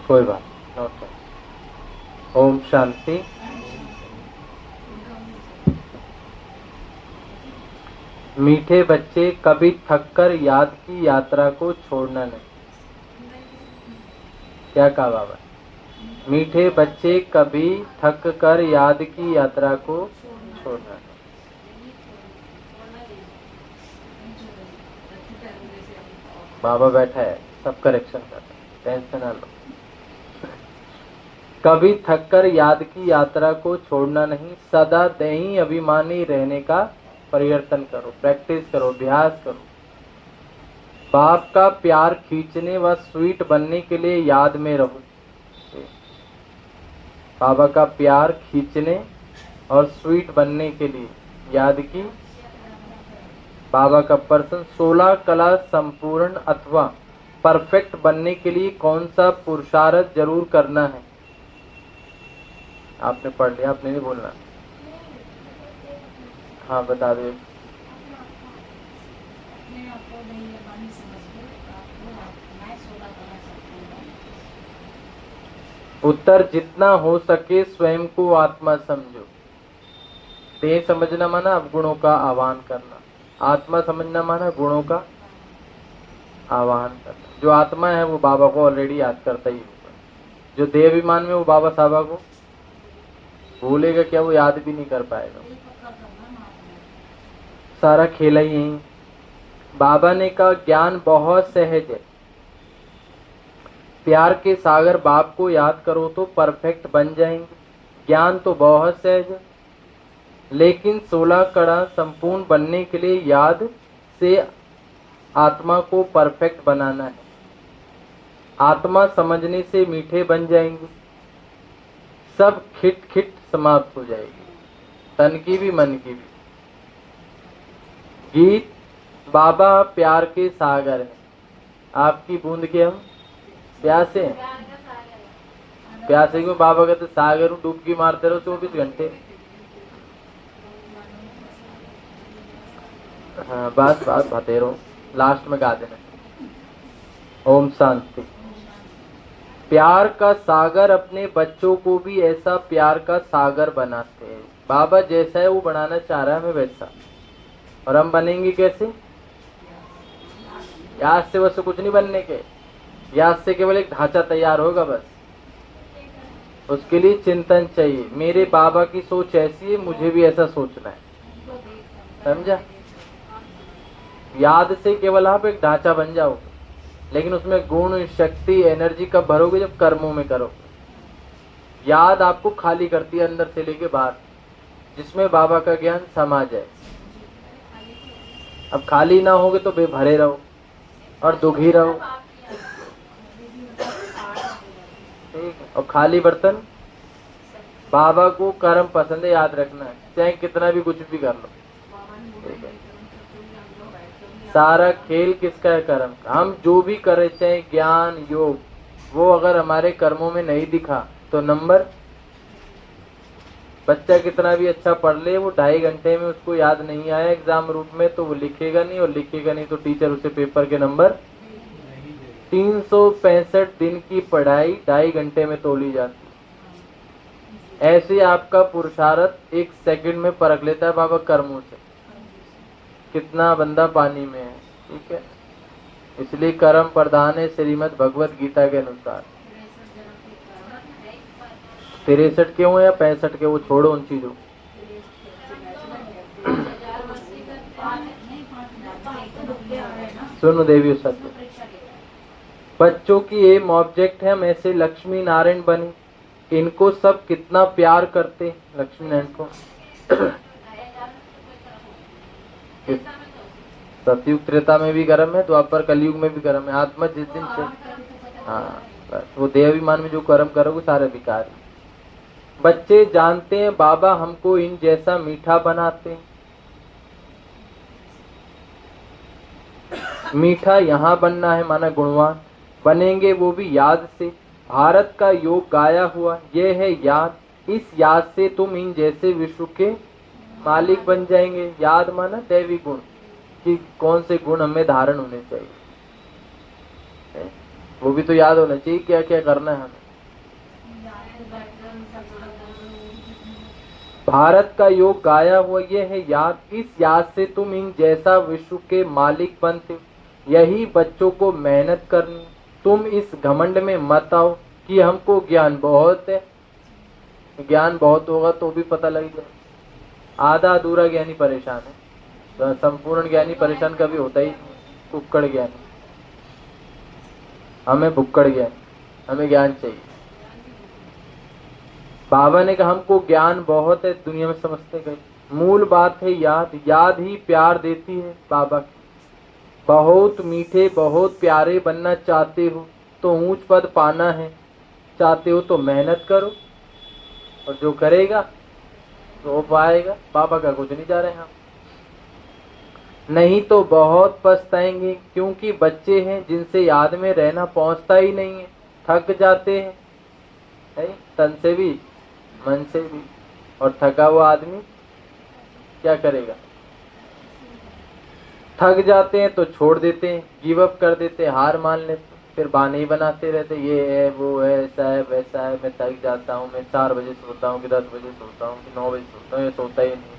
कोई बात नहीं। ओम शांति। मीठे बच्चे कभी थककर याद की यात्रा को छोड़ना नहीं। क्या कहा बाबा? मीठे बच्चे कभी थक कर याद की यात्रा को छोड़ना नहीं। बाबा बैठा है, सब करेक्शन कर रहे हैं, टेंशन ना लो। कभी थककर याद की यात्रा को छोड़ना नहीं, सदा दही अभिमानी रहने का परिवर्तन करो, प्रैक्टिस करो, अभ्यास करो। बाप का प्यार खींचने व स्वीट बनने के लिए याद में रहो। बाबा का प्यार खींचने और स्वीट बनने के लिए याद की। बाबा का पर्सन 16 कला संपूर्ण अथवा परफेक्ट बनने के लिए कौन सा पुरुषार्थ जरूर करना है? आपने पढ़ लिया, आपने नहीं बोलना। हाँ बता दो। उत्तर जितना हो सके स्वयं को आत्मा समझो। देह समझना माना अवगुणों का आह्वान करना, आत्मा समझना माना गुणों का आह्वान करना। जो आत्मा है वो बाबा को ऑलरेडी याद करता ही होगा। जो देह अभिमान में वो बाबा साहबा को भूलेगा क्या? वो याद भी नहीं कर पाएगा। सारा खेला ही यही। बाबा ने कहा ज्ञान बहुत सहज है। प्यार के सागर बाप को याद करो तो परफेक्ट बन जाएंगे। ज्ञान तो बहुत सहज है, लेकिन 16 कड़ा संपूर्ण बनने के लिए याद से आत्मा को परफेक्ट बनाना है। आत्मा समझने से मीठे बन जाएंगे, सब खिट खिट समाप्त हो जाएगी, तन की भी मन की भी। गीत बाबा प्यार के सागर है, आपकी बूंद के हम प्यासे हैं। प्यासे को बाबा कहते सागर में डुबकी मारते रहो 24 घंटे। हाँ बस बस भाते रहो, लास्ट में गा देना। ओम शांति। प्यार का सागर अपने बच्चों को भी ऐसा प्यार का सागर बनाते हैं। बाबा जैसा है वो बनाना चाह रहा है हमें वैसा। और हम बनेंगे कैसे? याद से बस कुछ नहीं बनने के, याद से केवल एक ढांचा तैयार होगा बस। उसके लिए चिंतन चाहिए। मेरे बाबा की सोच ऐसी है, मुझे भी ऐसा सोचना है। समझा? याद से केवल आप एक ढांचा बन जाओगे, लेकिन उसमें गुण शक्ति एनर्जी कब भरोगे? जब कर्मों में करोगे। याद आपको खाली करती है अंदर से लेके बाहर, जिसमें बाबा का ज्ञान समा जाए। अब खाली ना होगे तो बेभरे रहो और दुखी रहो, ठीक है? और खाली बर्तन। बाबा को कर्म पसंद है, याद रखना है, चाहे कितना भी कुछ भी कर लो, ठीक है? सारा खेल किसका है? कर्म का। हम जो भी करें, चाहे ज्ञान योग, वो अगर हमारे कर्मों में नहीं दिखा तो नंबर। बच्चा कितना भी अच्छा पढ़ ले, वो 2.5 घंटे में उसको याद नहीं आया एग्जाम रूप में तो वो लिखेगा नहीं, और लिखेगा नहीं तो टीचर उसे पेपर के नंबर। 365 दिन की पढ़ाई 2.5 घंटे में तोली जाती। ऐसे आपका पुरुषार्थ 1 सेकंड में परख लेता है बाबा कर्मों से, कितना बंदा पानी में है, ठीक है? इसलिए कर्म प्रधान है श्रीमद् भगवत गीता के अनुसार। 63 के हो या 65 के, वो छोड़ो उन चीजों। सुनो देवी सत्य, बच्चों की एम ऑब्जेक्ट है हम ऐसे लक्ष्मी नारायण बने। इनको सब कितना प्यार करते लक्ष्मी नारायण को। सतयुग त्रेता में भी गर्म है, द्वापर कलयुग में भी गर्म है। आत्मा जिस दिन से, हाँ बस वो देहाभिमान में जो कर्म करोगे सारे विकार है। बच्चे जानते हैं बाबा हमको इन जैसा मीठा बनाते हैं। मीठा यहाँ बनना है माना गुणवान बनेंगे, वो भी याद से। भारत का योग गाया हुआ ये है याद, इस याद से तुम इन जैसे विश्व के मालिक बन जाएंगे। याद माना दैवी गुण, कि कौन से गुण हमें धारण होने चाहिए, वो भी तो याद होना चाहिए क्या क्या करना है हमें। भारत का योग गाया हुआ ये है याद, इस याद से तुम इन जैसा विश्व के मालिक बनते हो। यही बच्चों को मेहनत करनी। तुम इस घमंड में मत आओ कि हमको ज्ञान बहुत है। ज्ञान बहुत होगा तो भी पता लग जाए। आधा अधूरा ज्ञानी परेशान है, तो संपूर्ण ज्ञानी परेशान कभी होता ही नहीं। भुक्कड़ ज्ञानी, हमें भुक्कड़ ज्ञानी, हमें ज्ञान चाहिए। बाबा ने कहा हमको ज्ञान बहुत है, दुनिया में समझते गए। मूल बात है याद, याद ही प्यार देती है बाबा की। बहुत मीठे बहुत प्यारे बनना चाहते हो तो ऊंच पद पाना है, चाहते हो तो मेहनत करो, और जो करेगा तो वो पाएगा। बाबा का कुछ नहीं जा रहे हम, नहीं तो बहुत पछताएंगे, क्योंकि बच्चे हैं जिनसे याद में रहना पहुंचता ही नहीं है, थक जाते हैं, तन से भी मन से भी। और थका हुआ आदमी क्या करेगा? थक जाते हैं तो छोड़ देते हैं, गिव अप कर देते हैं, हार मान लेते हैं, फिर बहाने ही बनाते रहते, ये है वो है, ऐसा है वैसा है, मैं थक जाता हूँ, मैं 4 बजे सोता हूँ कि 10 बजे सोता हूँ कि 9 बजे सोता हूँ, ये सोता ही नहीं।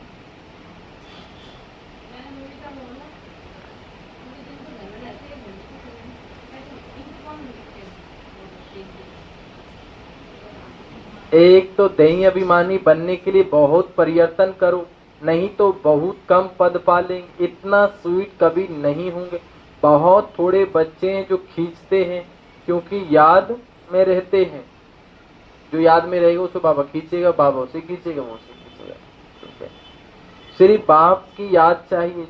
एक तो दही अभिमानी बनने के लिए बहुत परिवर्तन करो, नहीं तो बहुत कम पद पा लेंगे। इतना स्वीट कभी नहीं होंगे। बहुत थोड़े बच्चे हैं जो खींचते हैं, क्योंकि याद में रहते हैं। जो याद में रहेगा उसे बाबा खींचेगा, बाबा उसे खींचेगा, वो उसे खींचेगा। ठीक है, सिर्फ बाप की याद चाहिए।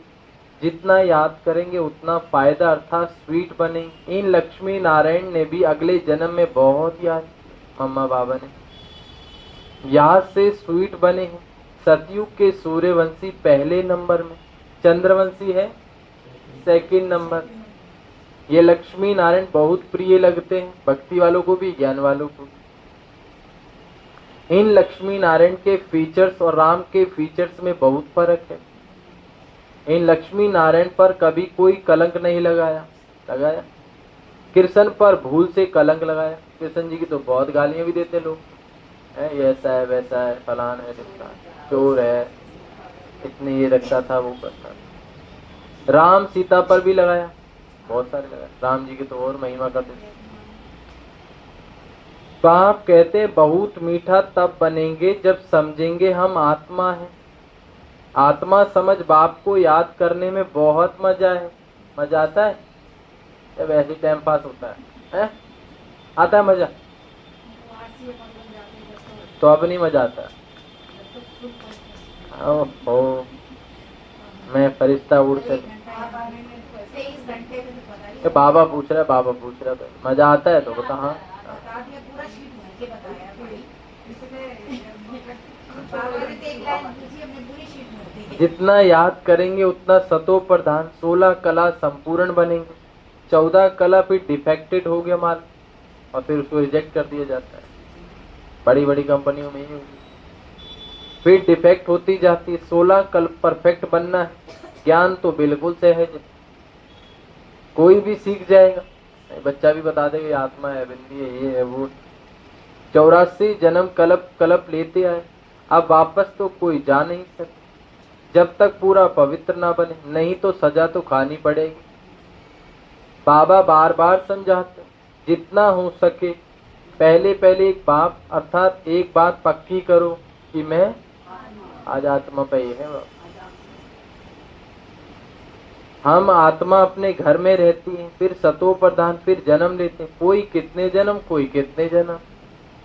जितना याद करेंगे उतना फायदा, अर्थात स्वीट बनेंगे। इन लक्ष्मी नारायण ने भी अगले जन्म में बहुत याद, मम्मा बाबा ने याद से स्वीट बने हैं। सतयुग के सूर्यवंशी पहले नंबर में, चंद्रवंशी है सेकंड नंबर। ये लक्ष्मी नारायण बहुत प्रिय लगते हैं, भक्ति वालों को भी ज्ञान वालों को भी। इन लक्ष्मी नारायण के फीचर्स और राम के फीचर्स में बहुत फर्क है। इन लक्ष्मी नारायण पर कभी कोई कलंक नहीं लगाया। कृष्ण पर भूल से कलंक लगाया। कृष्ण जी की तो बहुत गालियां भी देते लोग, ये ऐसा है वैसा है, फलान है ढिमकान, चोर है, इतने ये रखता था वो करता था। राम सीता पर भी लगाया, बहुत सारे लगाए। राम जी की तो और महिमा करते थे। बाप कहते बहुत मीठा तब बनेंगे जब समझेंगे हम आत्मा है। आत्मा समझ बाप को याद करने में बहुत मजा है। मजा आता है या वैसे टाइम पास होता है? आता है मजा? तो अब नहीं मजा आता। ओहो, मैं फरिश्ता उड़ से बाबा पूछ रहा है मजा आता है तो बता। हाँ, जितना याद करेंगे उतना सतो प्रधान। 16 कला संपूर्ण बनेंगे। 14 कला फिर डिफेक्टेड हो गया माल, और फिर उसको रिजेक्ट कर दिया जाता है। बड़ी बड़ी कंपनियों में ही होगी, फिर डिफेक्ट होती जाती है। 16 कल परफेक्ट बनना है। ज्ञान तो बिल्कुल सहज है, कोई भी सीख जाएगा। बच्चा भी बता देगा आत्मा है, बिंदी है, ये है वो। 84 जन्म कलप कलप लेते आए, अब वापस तो कोई जा नहीं सकता जब तक पूरा पवित्र ना बने, नहीं तो सजा तो खानी पड़ेगी। बाबा बार बार समझाते, जितना हो सके पहले पहले एक बाप अर्थात एक बात पक्की करो कि मैं आज आत्मा पे ही है। हम आत्मा अपने घर में रहती है, फिर सतो प्रधान, फिर जन्म लेते हैं। कोई कितने जन्म, कोई कितने जन्म।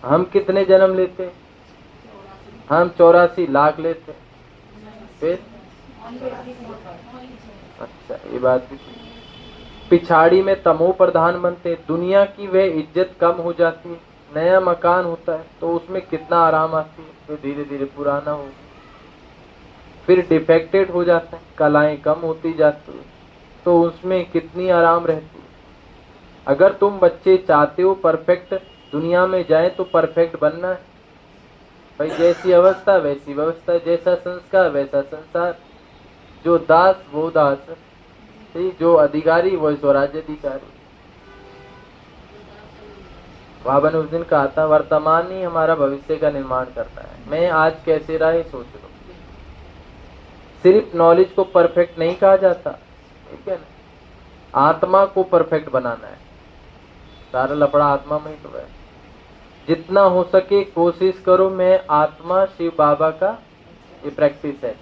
हम कितने जन्म लेते हैं? हम 84 लाख लेते हैं। फिर अच्छा, ये बात भी। पिछाड़ी में तमो प्रधान बनते, दुनिया की वह इज्जत कम हो जाती है। नया मकान होता है तो उसमें कितना आराम आती है, तो धीरे धीरे पुराना हो, फिर डिफेक्टेड हो जाता है, कलाएं कम होती जाती है, तो उसमें कितनी आराम रहती है। अगर तुम बच्चे चाहते हो परफेक्ट दुनिया में जाए तो परफेक्ट बनना है भाई। जैसी अवस्था वैसी व्यवस्था, जैसा संस्कार वैसा संसार। जो दास वो दास, जो अधिकारी वो स्वराज्य अधिकारी। बाबा ने उस दिन कहा था वर्तमान ही हमारा भविष्य का निर्माण करता है। मैं आज कैसे रहा ये सोच लो। सिर्फ नॉलेज को परफेक्ट नहीं कहा जाता, ठीक है ना, आत्मा को परफेक्ट बनाना है। सारा लफड़ा आत्मा में ही तो है। जितना हो सके कोशिश करो मैं आत्मा शिव बाबा का, ये प्रैक्टिस है।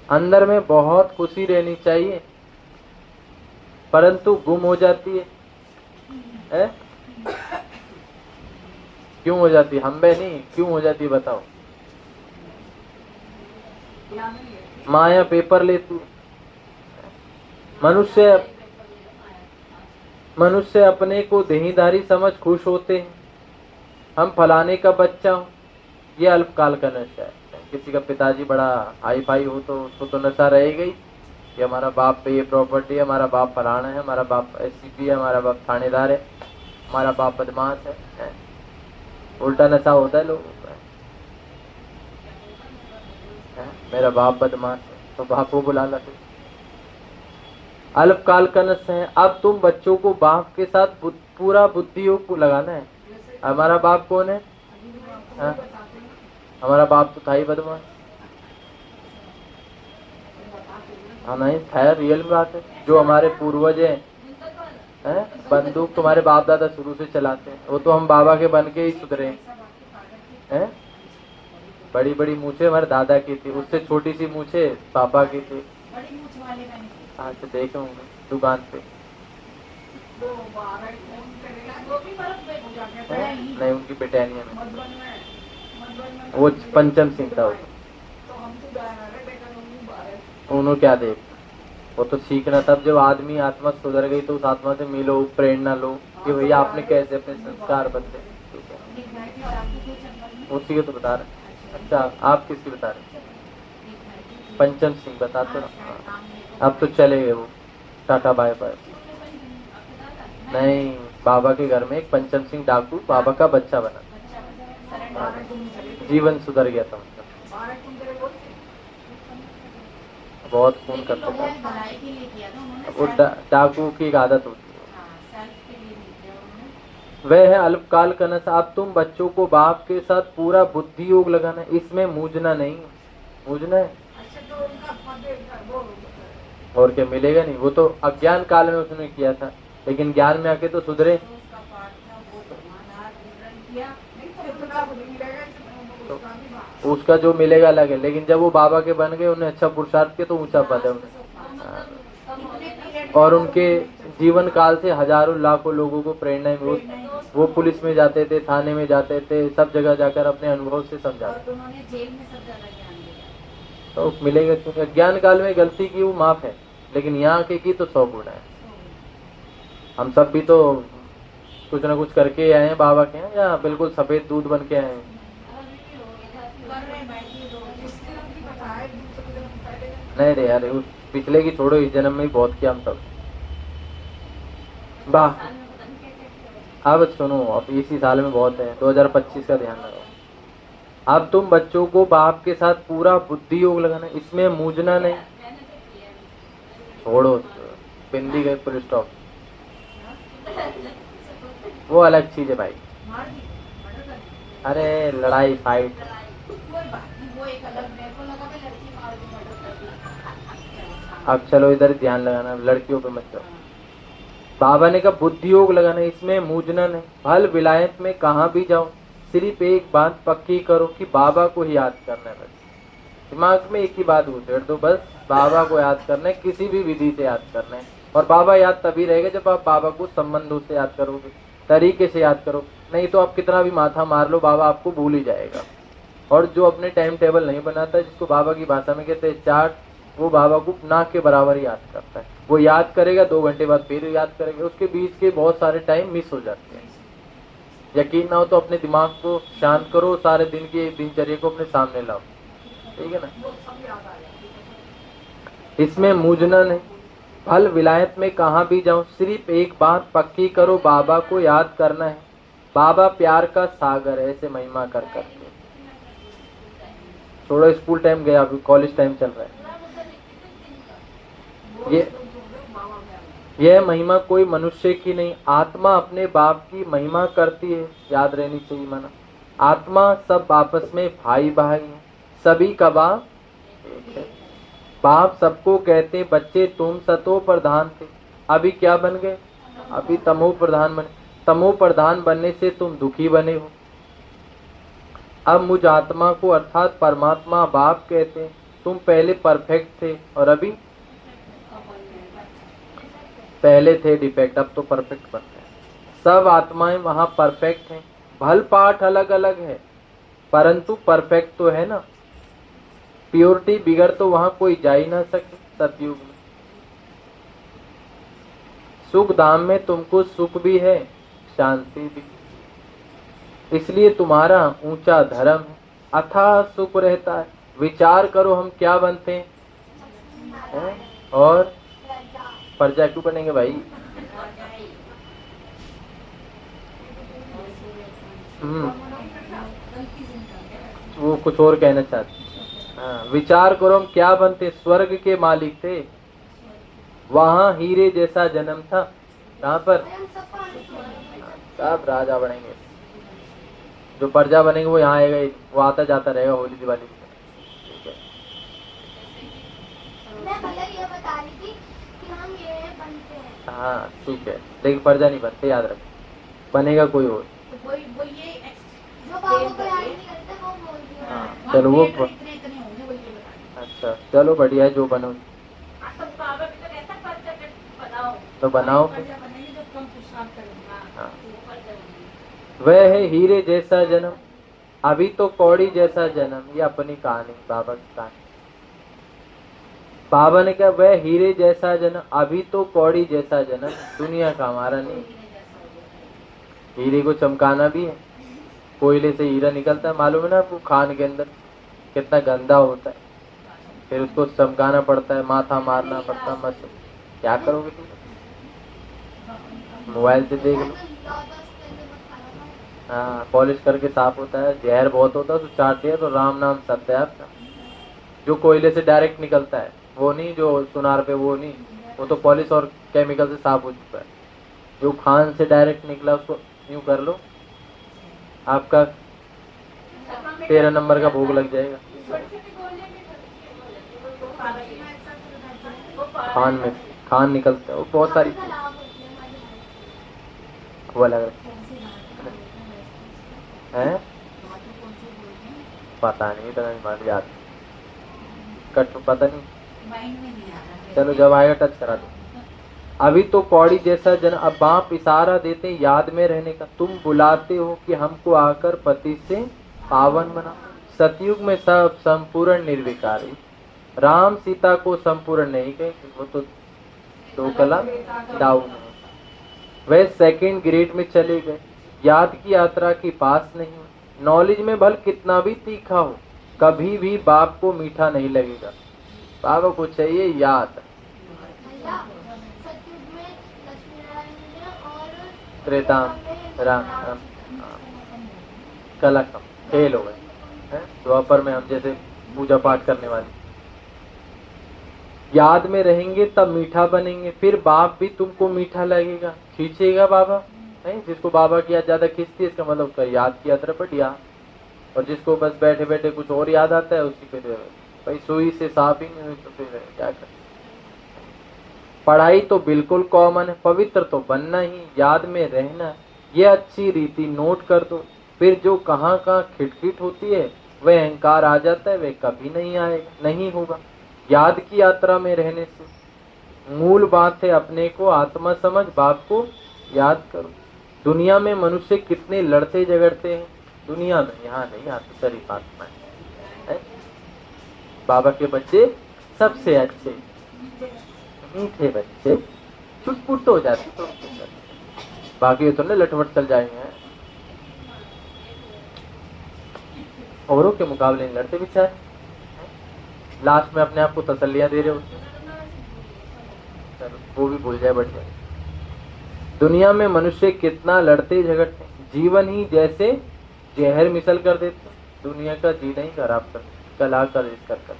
अंदर में बहुत खुशी रहनी चाहिए, परंतु गुम हो जाती है? क्यों हो जाती है? हम बे नहीं, क्यों हो जाती है बताओ? माया पेपर लेती। मनुष्य अपने को देहीधारी समझ खुश होते हैं, हम फलाने का बच्चा हूं, ये अल्पकाल का नशा है। किसी का पिताजी बड़ा हाई फाई हो तो उसको तो नशा रहेगा ही कि हमारा बाप पे ये प्रॉपर्टी है, हमारा बाप फलाना है, हमारा बाप एससीपी है, हमारा बाप थानेदार है, हमारा बाप बदमाश है। उल्टा नशा होता है लोगों का, मेरा बाप बदमाश है तो बाप को बुला लाते। अल्पकाल का नशा है। अब तुम बच्चों को बाप के साथ पूरा बुद्धि योग को लगाना है। हमारा बाप कौन है? हमारा बाप तो था ही बदमाश। हाँ नहीं था, रियल बात है। जो हमारे पूर्वज हैं, बंदूक तुम्हारे बाप दादा शुरू से चलाते हैं, वो तो हम बाबा के बन के ही सुधरे हैं। बड़ी बड़ी मूछे हमारे दादा की थी, उससे छोटी सी मूछे पापा की थी। आज तो देखे होंगे दुकान पे। नहीं, उनकी ब्रिटानिया में वो पंचम सिंह था। उन्होंने क्या देख, वो तो सीखना तब जब आदमी आत्मा सुधर गई तो उस आत्मा से मिलो, प्रेरणा लो कि भैया आपने कैसे अपने संस्कार बदले। उसी को तो बता रहे। अच्छा, आप किसकी बता रहे? पंचम सिंह बताते ना। अब तो चले गए वो, टाटा बाय बाय। नहीं, बाबा के घर में एक पंचम सिंह डाकू बाबा का बच्चा बना, जीवन सुधर गया था उनका। बहुत खून करता था वो, डाकू की एक आदत होती है। वह है अल्पकाल का नशा। अब तुम बच्चों को बाप के साथ पूरा बुद्धि योग लगाना है, इसमें मूझना नहीं। मूझना है और क्या मिलेगा नहीं। वो तो अज्ञान काल में उसने किया था, लेकिन ज्ञान में आके तो सुधरे। तो उसका जो मिलेगा अलग है, लेकिन जब वो बाबा के बन गए, उन्हें अच्छा पुरुषार्थ किया तो ऊंचा पद है उन्हें। और उनके जीवन काल से हजारों लाखों लोगों को प्रेरणा मिली। वो पुलिस में जाते थे, थाने में जाते थे, सब जगह जाकर अपने अनुभव से समझाते। तो मिलेगा क्योंकि ज्ञान काल में गलती की वो माफ है, लेकिन यहाँ के की तो 100 गुना है। हम सब भी तो कुछ ना कुछ करके आए हैं बाबा के यहाँ, या बिल्कुल सफेद दूध बन के आए हैं। नहीं रे यार, उस पिछले की छोड़ो, इस जन्म में बहुत किया हम सब। वाह, अब सुनो, अब इसी साल में बहुत है, 2025 का ध्यान रखो। अब तुम बच्चों को बाप के साथ पूरा बुद्धि योग लगाना, इसमें मूझना नहीं। छोड़ो, बिंदी गए फुल स्टॉप, वो अलग चीज है भाई। अरे लड़ाई फाइट, अब चलो इधर ध्यान लगाना, लड़कियों पे मत करो। बाबा ने कहा बुद्धि योग लगाना, इसमें मूझना नहीं। भल विलायत में कहाँ भी जाओ, सिर्फ एक बात पक्की करो कि बाबा को ही याद करना है। बस दिमाग में एक ही बात उछेड़ दो, बस बाबा को याद करना है, किसी भी विधि से याद करना है। और बाबा याद तभी रहेगा जब आप बाबा को संबंधों से याद करोगे, तरीके से याद करो। नहीं तो आप कितना भी माथा मार लो, बाबा आपको भूल ही जाएगा। और जो अपने टाइम टेबल नहीं बनाता, जिसको बाबा की भाषा में कहते हैं चार्ट, वो बाबा को नाक के बराबर याद करता है। वो याद करेगा, 2 घंटे बाद फिर याद करेगा, उसके बीच के बहुत सारे टाइम मिस हो जाते हैं। यकीन ना हो तो अपने दिमाग को शांत करो, सारे दिन की दिनचर्या को अपने सामने लाओ, ठीक है ना। इसमें मूझना नहीं। फल विलायत में कहाँ भी जाओ, सिर्फ एक बात पक्की करो, बाबा को याद करना है। बाबा प्यार का सागर है, ऐसे महिमा कर करके। थोड़ा स्कूल टाइम गया, अभी कॉलेज टाइम चल रहा है। ये यह महिमा कोई मनुष्य की नहीं, आत्मा अपने बाप की महिमा करती है। याद रहनी चाहिए मना, आत्मा सब आपस में भाई भाई है, सभी का बाप एक है। बाप सबको कहते बच्चे तुम सतो प्रधान थे, अभी क्या बन गए? अभी तमो प्रधान बने। तमो प्रधान बनने से तुम दुखी बने हो। अब मुझ आत्मा को अर्थात परमात्मा बाप कहते हैं। तुम पहले परफेक्ट थे और अभी पहले थे डिफेक्ट, अब तो परफेक्ट बन गए। सब आत्माएं वहां परफेक्ट हैं। भल पाठ अलग अलग है परंतु परफेक्ट तो है ना। प्योरिटी बिगड़ तो वहां कोई जा ही ना सके सतयुग में। सुख धाम में तुमको सुख भी है, शांति भी, इसलिए तुम्हारा ऊंचा धर्म है, अथाह सुख रहता है। विचार करो हम क्या बनते हैं? और प्रजा क्यों बनेंगे भाई? वो कुछ और कहना चाहते। हाँ, विचार करो हम क्या बनते। स्वर्ग के मालिक थे, वहां हीरे जैसा जन्म था। कहाँ पर? सब राजा बनेंगे। जो प्रजा बनेंगे वो यहाँ आएगा, वो आता जाता रहेगा होली दिवाली में। ठीक है, मैं भैया ये बता रही थी कि हम ये बनते हैं। हाँ ठीक है, लेकिन प्रजा नहीं बनते, याद रख, बनेगा कोई और। वो ये जो बाबू को याद नहीं करते वो बोल दिया। हाँ चलो वो इतने होंगे वो ये बता। अच्छा चलो बढ़िया है, जो बनो बाबा भी तो कहता परफेक्ट बनाओ, तो बनाओ। बनेंगे जो कम पुरुषार्थ करेंगे। हाँ, वह है हीरे जैसा जन्म, अभी तो कौड़ी जैसा जन्म। ये अपनी कहानी, बाबा की कहानी। बाबा ने कहा वह हीरे जैसा जन्म, अभी तो कौड़ी जैसा जन्म, दुनिया का हमारा नहीं। हीरे को चमकाना भी है, कोयले से हीरा निकलता है, मालूम है ना आपको? खान के अंदर कितना गंदा होता है, फिर उसको चमकाना पड़ता है, माथा मारना पड़ता है। मत क्या करोगे तुम? मोबाइल से देख लो। हाँ, पॉलिश करके साफ होता है। जहर बहुत होता है, तो चाट दिया तो राम नाम सत्य है आपका। जो कोयले से डायरेक्ट निकलता है वो नहीं, जो सुनार पे वो नहीं, वो तो पॉलिश और केमिकल से साफ हो चुका है। जो खान से डायरेक्ट निकला उसको यूं कर लो, आपका 13 नंबर का भोग लग जाएगा। खान में खान निकलता है, वो बहुत सारी वो अलग है। पता नहीं, इतना नहीं मान याद, कट पता नहीं। चलो जब आएगा टच करा दो। अभी तो कौड़ी जैसा जन, अब बाप इशारा देते याद में रहने का। तुम बुलाते हो कि हमको आकर पति से पावन बना। सतयुग में सब संपूर्ण निर्विकारी, राम सीता को संपूर्ण नहीं कहे, वो तो 2 कला डाउन है। वह सेकंड ग्रेड में चले गए। याद की यात्रा की पास नहीं। नॉलेज में भल कितना भी तीखा हो, कभी भी बाप को मीठा नहीं लगेगा। बाबा को चाहिए याद। त्रेता राम राम कला कम फेल हो गए। द्वापर में हम जैसे पूजा पाठ करने वाले याद में रहेंगे तब मीठा बनेंगे, फिर बाप भी तुमको मीठा लगेगा, खींचेगा बाबा। नहीं, जिसको बाबा की याद ज्यादा खींचती है इसका मतलब उसका याद की यात्रा बढ़िया। और जिसको बस बैठे बैठे कुछ और याद आता है उसकी फिर भाई सुई से साफ ही नहीं हुई तो फिर क्या कर। पढ़ाई तो बिल्कुल कॉमन है, पवित्र तो बनना ही, याद में रहना, ये अच्छी रीति नोट कर दो। फिर जो कहाँ कहाँ खिटखिट होती है वह अहंकार आ जाता है, वह कभी नहीं आएगा, नहीं होगा। याद की यात्रा में रहने से मूल बात है अपने को आत्मा समझ, बाप को याद करो। दुनिया में मनुष्य कितने लड़ते झगड़ते हैं, दुनिया में, यहाँ नहीं, यहाँ तो शरीफ आत्मा है। बाबा के बच्चे सबसे अच्छे मीठे बच्चे, छुटपुट तो हो जाते तो बाकी तो ना लटवट चल जाएंगे, औरों के मुकाबले नहीं लड़ते बेचारे। लास्ट में अपने आप को तसल्लियां दे रहे होते, चलो वो भी भूल जाए, बढ़ जाए। दुनिया में मनुष्य कितना लड़ते झगड़ते, जीवन ही जैसे जहर मिसल कर देते, दुनिया का जीना ही खराब कर, कला कर कर।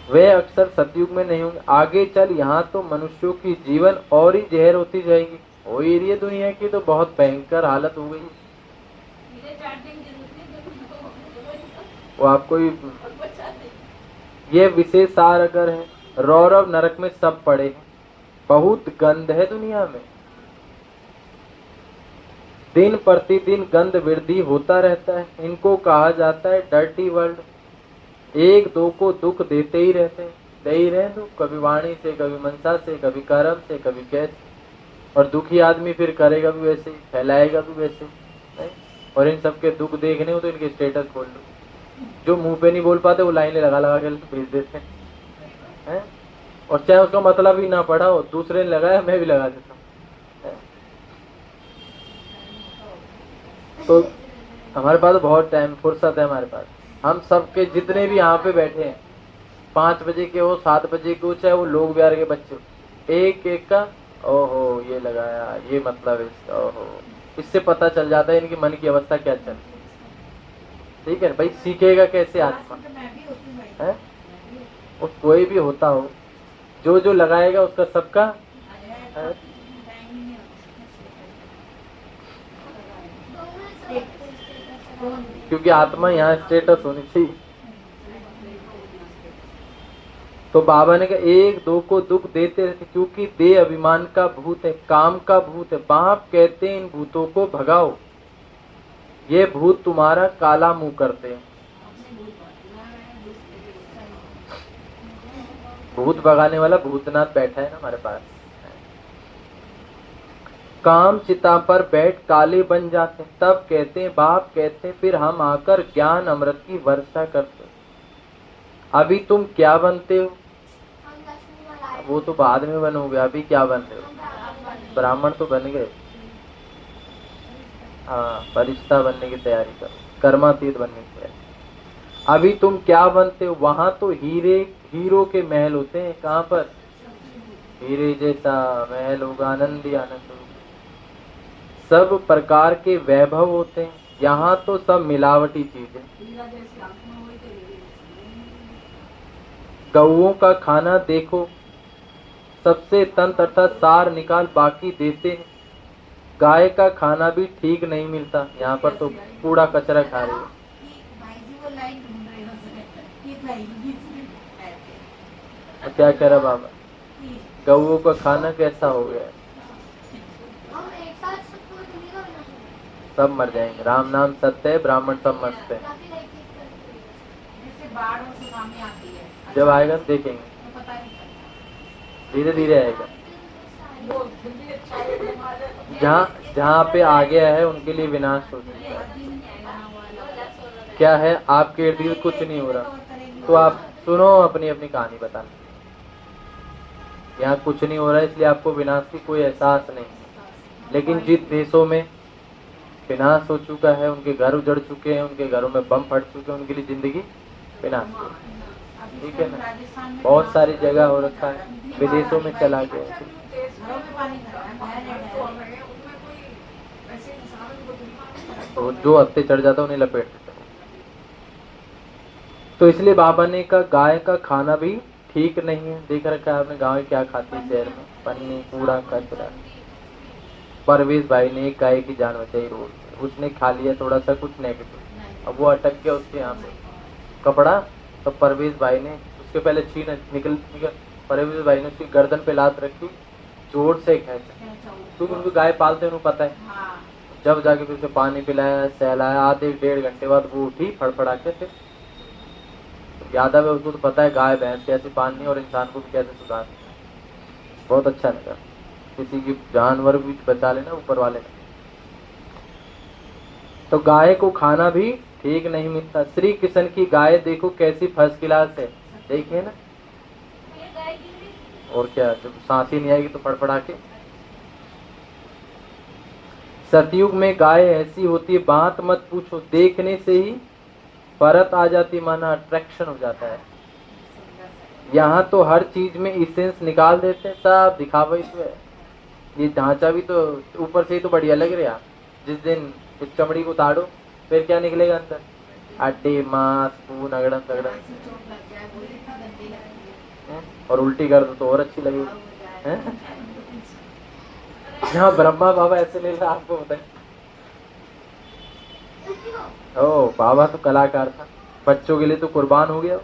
वे अक्सर सतयुग में नहीं होंगे। आगे चल यहाँ तो मनुष्यों की जीवन और ही जहर होती जाएगी। हो ही रही है दुनिया की, तो बहुत भयंकर हालत हो गई। वो आपको ही ये विशेष सार अगर है, रौरव नरक में सब पड़े हैं। बहुत गंध है दुनिया में, दिन प्रतिदिन गंध वृद्धि होता रहता है। इनको कहा जाता है डर्टी वर्ल्ड। एक दो को दुख देते ही रहते हैं, दे ही रहे दुख, कभी वाणी से, कभी मनसा से, कभी कर्म से, कभी कैसे। और दुखी आदमी फिर करेगा भी वैसे ही, फैलाएगा भी वैसे ही, नहीं? और इन सबके दुख देखने हो तो इनके स्टेटस खोल लो। जो मुंह पे नहीं बोल पाते वो लाइनें लगा लगा के भेज देते हैं, और चाहे उसका मतलब ही ना पड़ा हो, दूसरे ने लगाया मैं भी लगा देता हूँ। तो हमारे पास बहुत टाइम फुर्सत है हमारे पास। हम सबके जितने भी यहाँ पे बैठे हैं, 5 बजे के हो, 7 बजे के हो, चाहे वो लोग बिहार के बच्चे हो, एक एक का ओहो ये लगाया, ये मतलब है इसका, ओहो, इससे पता चल जाता है इनकी मन की अवस्था क्या चल रही है। ठीक है भाई, सीखेगा कैसे आत्मा है? वो कोई भी होता हो, जो जो लगाएगा उसका सबका है? क्योंकि आत्मा यहाँ स्टेटस होनी चाहिए। तो बाबा ने कहा एक दो को दुख देते रहते, क्योंकि देह अभिमान का भूत है, काम का भूत है। बाप कहते हैं इन भूतों को भगाओ, ये भूत तुम्हारा काला मुंह करते हैं। भूत भगाने वाला भूतनाथ बैठा है ना हमारे पास। काम चिता पर बैठ काले बन जाते, तब कहते हैं बाप कहते हैं फिर हम आकर ज्ञान अमृत की वर्षा करते। अभी तुम क्या बनते हो? वो तो बाद में बनोगे, अभी क्या बन रहे हो? ब्राह्मण तो बन गए, हाँ, फरिश्ता बनने की तैयारी करो, कर्मातीत बनने की तैयारी। अभी तुम क्या बनते हो? वहां तो हीरो के महल होते हैं। कहाँ पर? हीरे जैसा महल होगा, आनंद ही आनंद होगा, सब प्रकार के वैभव होते हैं। यहाँ तो सब मिलावटी चीज है। गौओं का खाना देखो, सबसे तंत्र अर्थात सार निकाल बाकी देते हैं। गाय का खाना भी ठीक नहीं मिलता, यहाँ पर तो कूड़ा कचरा खा रही है। और क्या कह रहा बाबा, गौओं का खाना कैसा हो गया? सब मर जाएंगे। राम नाम सत्य है, ब्राह्मण सब मस्त है। जब आएगा देखेंगे, धीरे धीरे आएगा। जहाँ पे आ गया है उनके लिए विनाश हो चुका है। क्या है, आपके इर्द गिर्द कुछ नहीं हो रहा, तो आप सुनो, अपनी अपनी कहानी बताना। यहाँ कुछ नहीं हो रहा है इसलिए आपको विनाश की कोई एहसास नहीं। लेकिन जिन देशों में विनाश हो चुका है, उनके घर उजड़ चुके हैं, उनके घरों में बम फट चुके हैं, उनके लिए जिंदगी विनाश हो। ठीक है ना? बहुत सारी जगह हो रखा है, विदेशों में चला गया। तो जो हत्ते चढ़ जाता उन्हें लपेट देता। तो इसलिए बाबा ने कहा गाय का खाना भी ठीक नहीं है। देख रखा है आपने गाय क्या खाती है शहर में, पन्नी, कूड़ा कचरा। परवेश भाई ने एक गाय की जान बचाई रोड पे, उसने खा लिया थोड़ा सा कुछ नेगेटिव, अब वो अटक गया उसके यहाँ पे कपड़ा। तो परवेश भाई ने उसके पहले छीन निकल, परवेश भाई ने उसकी गर्दन पे लात रखी, जोर से खींचा, क्योंकि उनको गाय पालते उन्हें पता है। जब जाके फिर उसे पानी पिलाया, सहलाया, आधे 1.5 घंटे बाद वो उठी फड़फड़ा के। फिर यादव है, उसको तो पता है गाय भैंस कैसे पालनी और इंसान को भी कैसे सुधारना। बहुत अच्छा लगा, किसी की जानवर भी बचा लेना ऊपर वाले ने। तो गाय को खाना भी ठीक नहीं मिलता। श्री कृष्ण की गाय देखो कैसी फर्स्ट क्लास है, देखिए ना। और क्या, जब सांस ही नहीं आएगी तो फड़फड़ा के। सतयुग में गाय ऐसी होती है बात मत पूछो, देखने से ही परत आ जाती, माना अट्रैक्शन हो जाता है। यहाँ तो हर चीज में इसेंस निकाल देते हैं, सब दिखावा इसमें। ये ढांचा भी तो ऊपर से ही तो बढ़िया लग रहा, जिस दिन इस चमड़ी को उतारो फिर क्या निकलेगा अंदर, अड्डे, मांस, खून, अगड़न तगड़न। हैं? और उल्टी कर दो तो और अच्छी लगेगी हैं? यहाँ ब्रह्मा बाबा ऐसे ले रहा, आपको बताइए। ओ बाबा तो कलाकार था, बच्चों के लिए तो कुर्बान हो गया।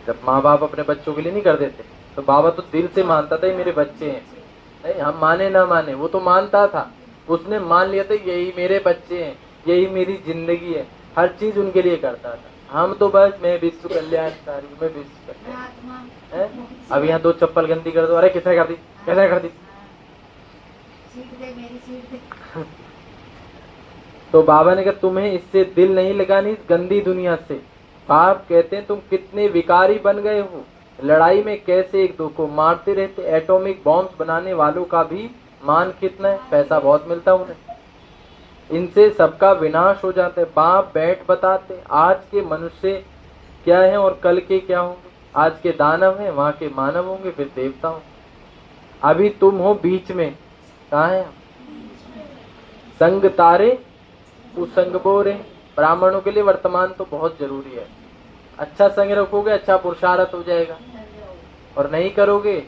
जब माँ बाप अपने बच्चों के लिए नहीं कर देते तो बाबा तो दिल से मानता था ये मेरे बच्चे हैं। नहीं, हम माने ना माने वो तो मानता था, उसने मान लिया था यही मेरे बच्चे हैं, यही मेरी जिंदगी है, हर चीज उनके लिए करता था। हम तो बस मैं विश्व कल्याणकारी, मैं विश्व कल्याण है। अब यहाँ दो चप्पल गंदी कर दो, अरे किसने कर दी, कैसे कर दी, सीट दे मेरी सीट दे। तो बाबा ने कहा तुम्हें इससे दिल नहीं लगानी, इस गंदी दुनिया से। बाप कहते हैं तुम कितने विकारी बन गए हो, लड़ाई में कैसे एक दो को मारते रहते, एटॉमिक बॉम्ब्स बनाने वालों का भी मान कितना है, पैसा बहुत मिलता उन्हें, इनसे सबका विनाश हो जाता है। बाप बैठ बताते आज के मनुष्य क्या है और कल के क्या होंगे। आज के दानव हैं, वहां के मानव होंगे, फिर देवता होंगे। अभी तुम हो बीच में, कहाँ है संग तारे कुसंग बोरे। ब्राह्मणों के लिए वर्तमान तो बहुत जरूरी है, अच्छा संग रखोगे अच्छा पुरुषार्थ हो जाएगा, और नहीं करोगे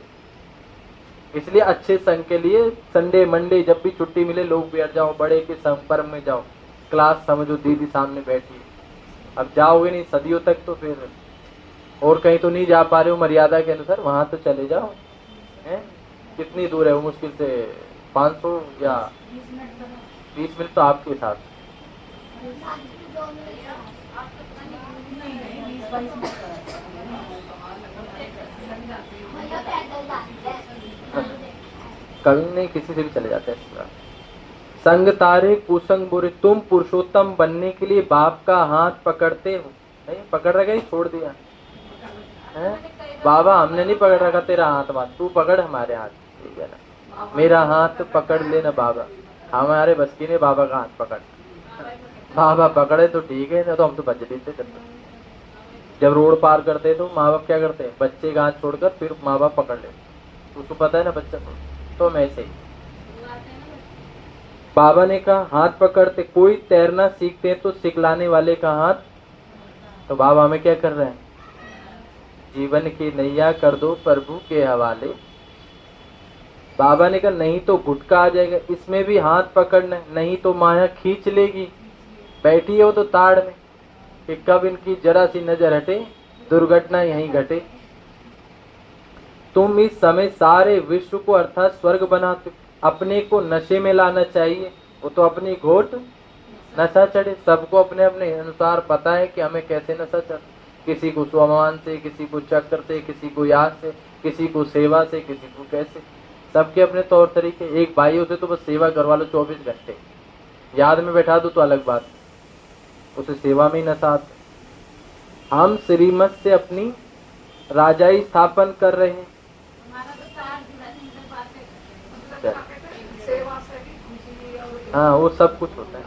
इसलिए अच्छे संग के लिए संडे मंडे जब भी छुट्टी मिले लोग बैठ जाओ, बड़े के संपर्क में जाओ, क्लास समझो, दीदी सामने बैठी है। अब जाओगे नहीं सदियों तक तो फिर, और कहीं तो नहीं जा पा रहे हो मर्यादा के अनुसार, वहां तो चले जाओ हैं? कितनी दूर है वो, मुश्किल से 500 या 20 मिनट तो आपके साथ। कभी नहीं, किसी से भी चले जाते हैं। संग तारे कुसंग बुरे, तुम पुरुषोत्तम बनने के लिए बाप का हाथ पकड़ते हो, नहीं पकड़ रखा, छोड़ दिया है? बाबा हमने नहीं पकड़ रखा तेरा हाथ, बात तू पकड़ हमारे हाथ, ठीक है ना, मेरा हाथ पकड़ लेना बाबा, हमारे बस की ने बाबा का हाथ पकड़, बाबा पकड़े तो ठीक है, ना तो हम तो बच देते थे। जब रोड पार करते तो माँ बाप क्या करते हैं, बच्चे का हाथ छोड़कर फिर माँ बाप पकड़ लेते, उसको पता है ना बच्चा को, तो मैं ऐसे ही। बाबा ने कहा हाथ पकड़ते, कोई तैरना सीखते हैं तो सिखलाने वाले का हाथ, तो बाबा हमें क्या कर रहे हैं, जीवन की नैया कर दो प्रभु के हवाले। बाबा ने कहा नहीं तो गुटका आ जाएगा, इसमें भी हाथ पकड़ना है, नहीं तो माया खींच लेगी। बैठी हो तो ताड़ में कि कब इनकी जरा सी नजर हटे दुर्घटना यहीं घटे। तुम इस समय सारे विश्व को अर्थात स्वर्ग बनाते, अपने को नशे में लाना चाहिए, वो तो अपनी घोट नशा चढ़े, सबको अपने अपने अनुसार पता है कि हमें कैसे नशा चढ़े, किसी को स्वाभिमान से, किसी को चक्कर से, किसी को याद से, किसी को सेवा से, किसी को कैसे, सबके अपने तौर तरीके। एक भाइयों से तो बस सेवा करवा लो 24 घंटे, याद में बैठा दो तो अलग बात, उसे सेवा में ही नशा आता। हम श्रीमत से अपनी राजाई स्थापन कर रहे हैं, हाँ वो सब कुछ होता है।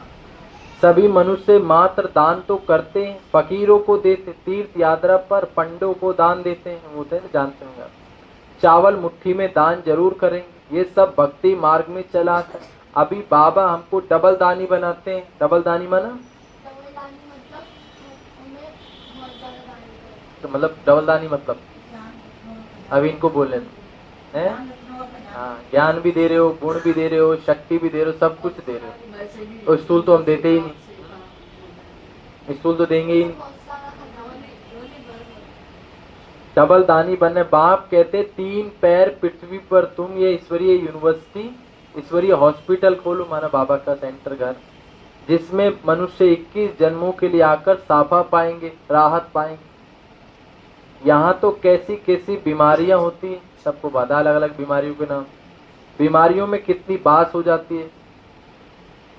सभी मनुष्य मात्र दान तो करते हैं, फकीरों को देते, तीर्थ यात्रा पर पंडों को दान देते हैं, वो होते हैं जानते होंगे आप, चावल मुट्ठी में दान जरूर करेंगे, ये सब भक्ति मार्ग में चला था। अभी बाबा हमको डबल दानी बनाते हैं। डबल दानी माना तो मतलब डबल दानी मतलब अभी इनको बोले हैं, हाँ ज्ञान भी दे रहे हो, गुण भी दे रहे हो, शक्ति भी दे रहे हो, सब कुछ दे रहे हो, और स्थूल तो हम देते ही नहीं, स्थूल तो देंगे ही नहीं। डबल दानी बनने, बाप कहते 3 पैर पृथ्वी पर तुम ये ईश्वरीय यूनिवर्सिटी, ईश्वरीय हॉस्पिटल खोलो, माना बाबा का सेंटर घर, जिसमें मनुष्य 21 जन्मों के लिए आकर साफा पाएंगे, राहत पाएंगे। यहाँ तो कैसी कैसी बीमारियां होती है, सबको पता अलग अलग बीमारियों के नाम, बीमारियों में कितनी बात हो जाती है।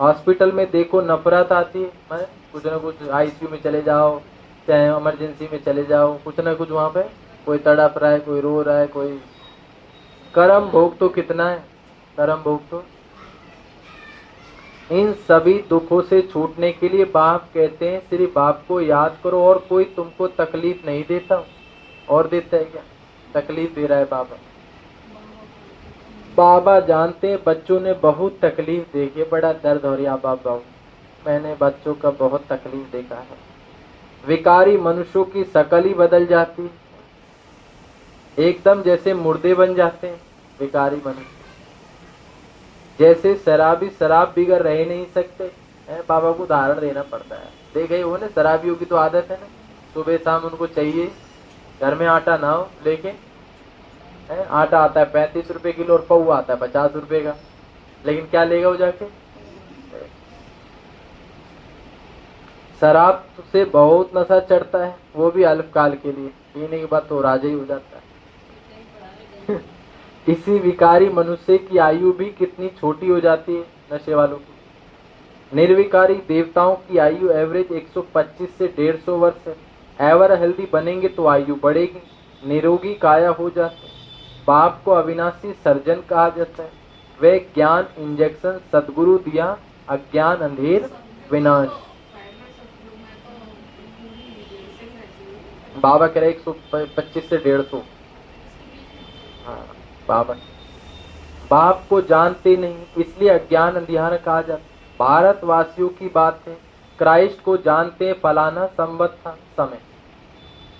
हॉस्पिटल में देखो नफरत आती है, कुछ ना कुछ आईसीयू में चले जाओ, चाहे इमरजेंसी में चले जाओ, कुछ ना कुछ वहाँ पे कोई तड़प रहा है, कोई रो रहा है, कोई कर्म भोग तो कितना है, कर्म भोग तो। इन सभी दुखों से छूटने के लिए बाप कहते हैं सिर्फ बाप को याद करो, और कोई तुमको तकलीफ नहीं देता, और देता है क्या, तकलीफ दे रहा है बाबा। बाबा जानते हैं बच्चों ने बहुत तकलीफ देखी है, बड़ा दर्द हो रहा है बाबा, मैंने बच्चों का बहुत तकलीफ देखा है, विकारी मनुष्यों की शकल ही बदल जाती है, एकदम जैसे मुर्दे बन जाते हैं विकारी मनुष्य। जैसे शराबी शराब बिगर रह नहीं सकते, बाबा को उदाहरण देना पड़ता है। देखे वो ना, शराबियों की तो आदत है ना, सुबह शाम उनको चाहिए, घर में आटा ना हो लेकिन आटा आता है 35 रुपए किलो और पौवा आता है 50 रुपए का, लेकिन क्या लेगा वो जाके? शराब से बहुत नशा चढ़ता है, वो भी अल्पकाल के लिए, पीने के बाद तो राजा ही हो जाता है। इसी विकारी मनुष्य की आयु भी कितनी छोटी हो जाती है नशे वालों की। निर्विकारी देवताओं की आयु एवरेज 125 से 150 वर्ष है। एवर हेल्दी बनेंगे तो आयु बढ़ेगी, निरोगी काया हो जाते। बाप को अविनाशी सर्जन कहा जाता है। वे ज्ञान इंजेक्शन सदगुरु दिया, अज्ञान अंधेर विनाश। बाबा कह रहे 125 से 150। हाँ बाबा बाप को जानते नहीं, इसलिए अज्ञान अंधियार कहा जाता। भारतवासियों की बात है, क्राइस्ट को जानते फलाना संवत था समय,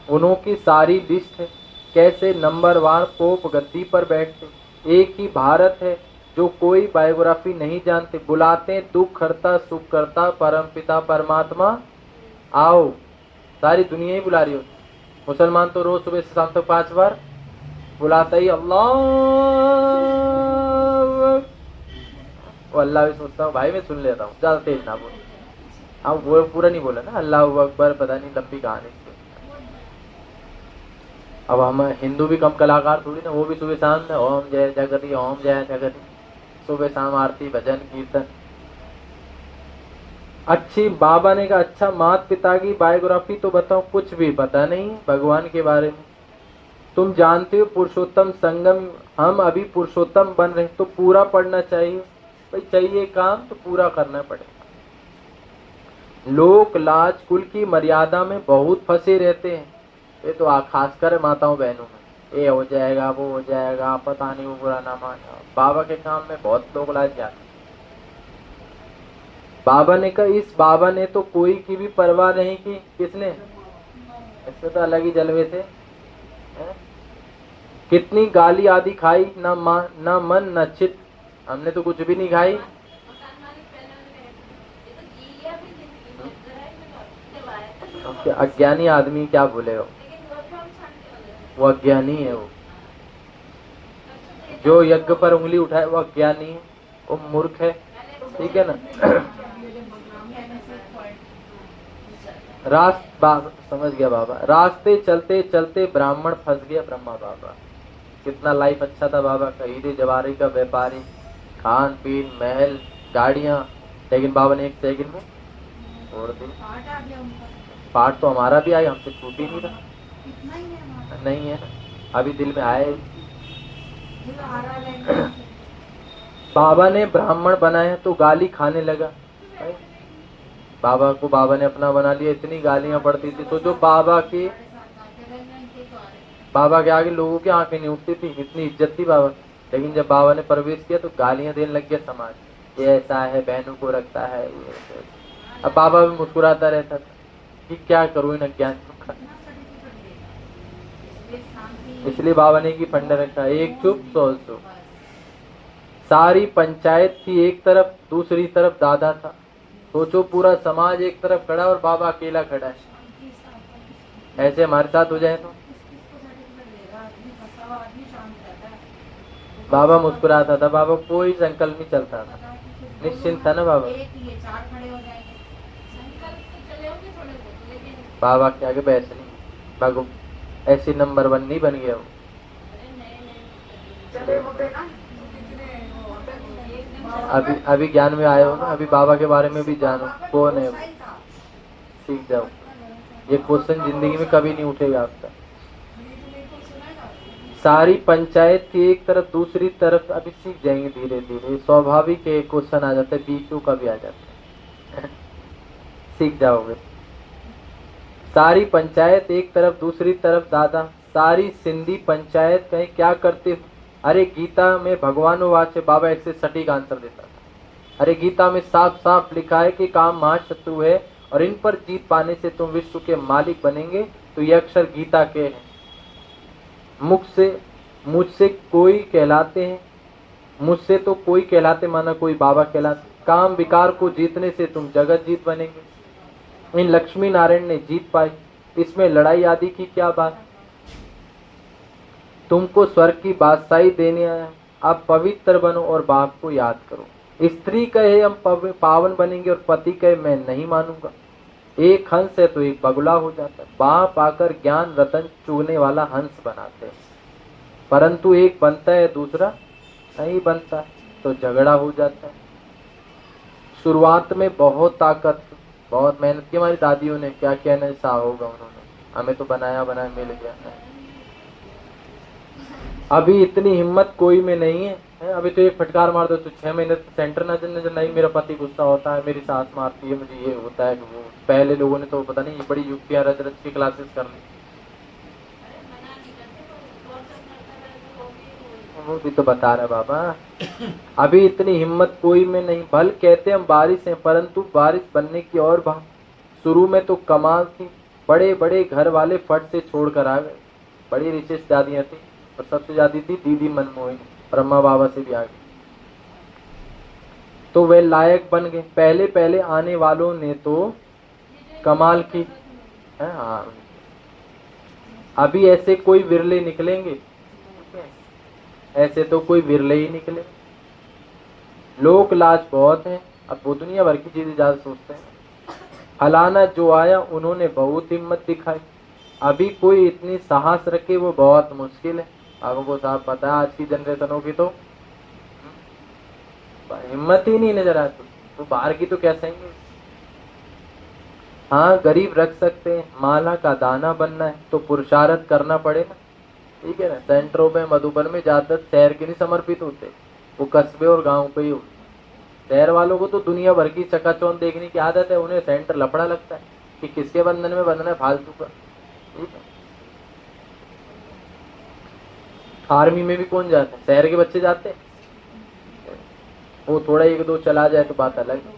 उन्होंने सारी लिस्ट है, कैसे नंबरवार पोप गद्दी पर बैठते। एक ही भारत है जो कोई बायोग्राफी नहीं जानते, बुलाते दुख करता सुख करता परम पिता परमात्मा आओ, सारी दुनिया ही बुला रही हो। मुसलमान तो रोज सुबह से शाम तक 5 बार बुलाता ही अल्लाह, वो अल्लाह भी सोचता हूँ भाई मैं सुन लेता हूँ, ज्यादा तेज ना बोल। हाँ वो पूरा नहीं बोला ना, अल्लाह अकबर पता नहीं लंबी कहानी। अब हम हिंदू भी कम कलाकार थोड़ी ना, वो भी सुबह शाम ओम जय जगती ओम जय जगती, सुबह शाम आरती भजन कीर्तन। अच्छी बाबा ने कहा अच्छा माता पिता की बायोग्राफी तो बताओ, कुछ भी पता नहीं भगवान के बारे में। तुम जानते हो पुरुषोत्तम संगम, हम अभी पुरुषोत्तम बन रहे, तो पूरा पढ़ना चाहिए भाई, चाहिए काम तो पूरा करना पड़ेगा। लोक लाज कुल की मर्यादा में बहुत फंसे रहते हैं, ये तो खासकर माताओं बहनों में, ये हो जाएगा वो हो जाएगा, पता नहीं वो बुरा ना माना। बाबा के काम में बहुत लोग लाज जाते। बाबा ने कहा इस बाबा ने तो कोई की भी परवाह नहीं की। किसने? इससे तो अलग ही जलवे थे। कितनी गाली आदि खाई, ना मन न चित, हमने तो कुछ भी नहीं खाई। अज्ञानी आदमी क्या बोले हो, वो अज्ञानी है। वो जो यज्ञ पर उंगली उठाए वो अज्ञानी है, वो मूर्ख है, ठीक है ना। समझ गया बाबा। रास्ते चलते चलते ब्राह्मण फंस गया ब्रह्मा बाबा। कितना लाइफ अच्छा था बाबा का, हीरे जवाहरी का व्यापारी, खान पीन महल गाड़ियां, लेकिन बाबा ने 1 सेकंड में छोड़ दी। पाठ तो हमारा भी आए, हमसे छूट ही नहीं रहा। नहीं है अभी दिल में आए। बाबा ने ब्राह्मण बनाया तो गाली खाने लगा। बाबा को बाबा ने अपना बना लिया, इतनी गालियां पड़ती थी। तो जो बाबा के आगे लोगों की आंखें नहीं उठती थी, इतनी इज्जत थी बाबा। लेकिन जब बाबा ने प्रवेश किया तो गालियां देने लग गया समाज, ये ऐसा है, बहनों को रखता है ये। अब बाबा भी मुस्कुराता रहता था कि क्या करूं इन अज्ञान को। इसलिए बाबा ने की फंड रखा, एक चुप 100 चुप। सारी पंचायत थी एक तरफ, दूसरी तरफ दादा था। सोचो पूरा समाज एक तरफ खड़ा और बाबा अकेला खड़ा है। ऐसे हमारे साथ हो जाए तो। बाबा मुस्कुराता था, बाबा कोई संकल्प नहीं चलता था, निश्चिंत था ना बाबा। बाबा के आगे बैठ नहीं, बाबा ऐसे नंबर 1 नहीं बन गया वो। अभी ज्ञान में आए हो ना, अभी बाबा के बारे में भी जानो कौन है वो, सीख जाओ। ये क्वेश्चन जिंदगी में कभी नहीं उठेगा आपका। सारी पंचायत की एक तरफ दूसरी तरफ, अभी सीख जाएंगे धीरे धीरे। स्वाभाविक क्वेश्चन आ जाता है, बीचों का भी आ जाता है। सीख जाओगे। सारी पंचायत एक तरफ दूसरी तरफ दादा, सारी सिंधी पंचायत कहीं क्या करते हो? अरे गीता में भगवान वाच, बाबा एक से सटीक आंसर देता था। अरे गीता में साफ साफ लिखा है कि काम महाशत्रु है और इन पर जीत पाने से तुम विश्व के मालिक बनेंगे। तो ये अक्षर गीता के हैं। मुझसे कोई कहलाते हैं, मुझसे तो कोई कहलाते माना कोई बाबा कहलाते। काम विकार को जीतने से तुम जगत जीत बनेंगे। इन लक्ष्मी नारायण ने जीत पाई, इसमें लड़ाई आदि की क्या बात। तुमको स्वर्ग की बादशाही देने आया। अब पवित्र बनो और बाप को याद करो। स्त्री कहे हम पावन बनेंगे और पति कहे मैं नहीं मानूंगा। एक हंस है तो एक बगुला हो जाता है। बाप आकर ज्ञान रतन चुगने वाला हंस बनाते हैं, परंतु एक बनता है दूसरा नहीं बनता, तो झगड़ा हो जाता है। शुरुआत में बहुत ताकत, बहुत मेहनत की। हमारी दादियों ने क्या क्या ऐसा होगा, उन्होंने हमें तो बनाया मिल गया। अभी इतनी हिम्मत कोई में नहीं है। अभी तो एक फटकार मार दो तो 6 महीने सेंटर नजर नहीं, मेरा पति गुस्सा होता है, मेरी सास मारती है, मुझे ये होता है वो। पहले लोगों ने तो पता नहीं बड़ी युक्तियां रच रच की क्लासेस कर ली। वो भी तो बता रहा बाबा, अभी इतनी हिम्मत कोई में नहीं। भल कहते हम बारिश हैं, परंतु बारिश बनने की और बात। शुरू में तो कमाल थी, बड़े बड़े घर वाले फट से छोड़ कर आ गए। बड़ी रिश्तेदारियां थी और सबसे ज्यादा थी दीदी मनमोहिनी, और अम्मा बाबा से भी आ गई। तो वे लायक बन गए। पहले पहले आने वालों ने तो कमाल की। हाँ, अभी ऐसे कोई विरले निकलेंगे, ऐसे तो कोई विरले ही निकले। लोक लाज बहुत है, अब वो दुनिया भर की चीजें ज्यादा सोचते हैं। फलाना जो आया उन्होंने बहुत हिम्मत दिखाई। अभी कोई इतनी साहस रखे वो बहुत मुश्किल है। आपको साहब पता है आज की जनरेशनों की तो हिम्मत ही नहीं नजर आती, वो बाहर की तो क्या सहेंगे। हाँ, गरीब रख सकते हैं, माला का दाना बनना है तो पुरुषार्थ करना पड़ेगा, ठीक है ना। सेंटरों में मधुबन में ज्यादातर शहर के नहीं समर्पित होते, वो कस्बे और गांव पे ही होते। शहर वालों को तो दुनिया भर की चकाचौंध देखने की आदत है, उन्हें सेंटर लफड़ा लगता है कि किसके बंधन में बंधना है फालतू का, ठीक है। आर्मी में भी कौन जाता है, शहर के बच्चे जाते हैं। वो थोड़ा एक दो चला जाए तो बात अलग है।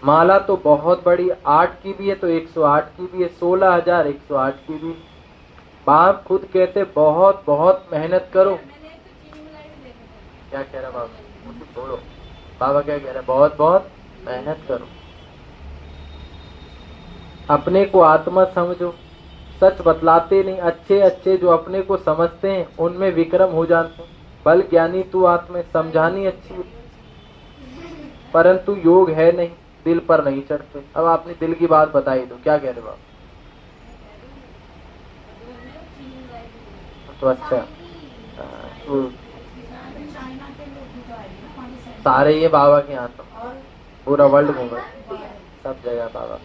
माला तो बहुत बड़ी, 8 की भी है तो 108 की भी है, 16,108 की भी। बाप खुद कहते बहुत बहुत मेहनत करो। क्या कह रहा बाबा, मुझे छोड़ो। बाबा क्या कह रहा है, बहुत बहुत मेहनत करो, अपने को आत्मा समझो। सच बतलाते नहीं, अच्छे अच्छे जो अपने को समझते हैं उनमें विक्रम हो जाते हैं। बल ज्ञानी तू आत्मा, समझानी अच्छी परंतु योग है नहीं, दिल पर नहीं चढ़ते। अब आपने दिल की बात बताई तो क्या कह रहे बाबा, तो अच्छा तो सारे ये बाबा के यहाँ तो पूरा वर्ल्ड घूमे, सब जगह बाबा।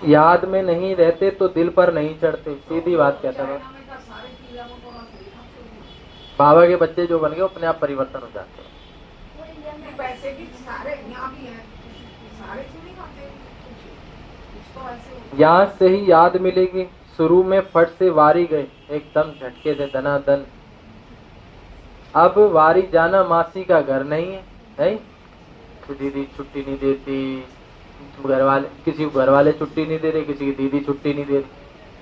याद में नहीं रहते तो दिल पर नहीं चढ़ते, सीधी बात कहता है बाबा के बच्चे जो बन गए अपने आप परिवर्तन हो जाते हैं। यहाँ से ही याद मिलेगी, शुरू में फट से वारी गए एकदम झटके से दनादन। अब वारी जाना मासी का घर नहीं है, तो दीदी छुट्टी नहीं देती, घर वाले किसी को घर वाले छुट्टी नहीं दे रहे, किसी की दीदी छुट्टी नहीं दे रही।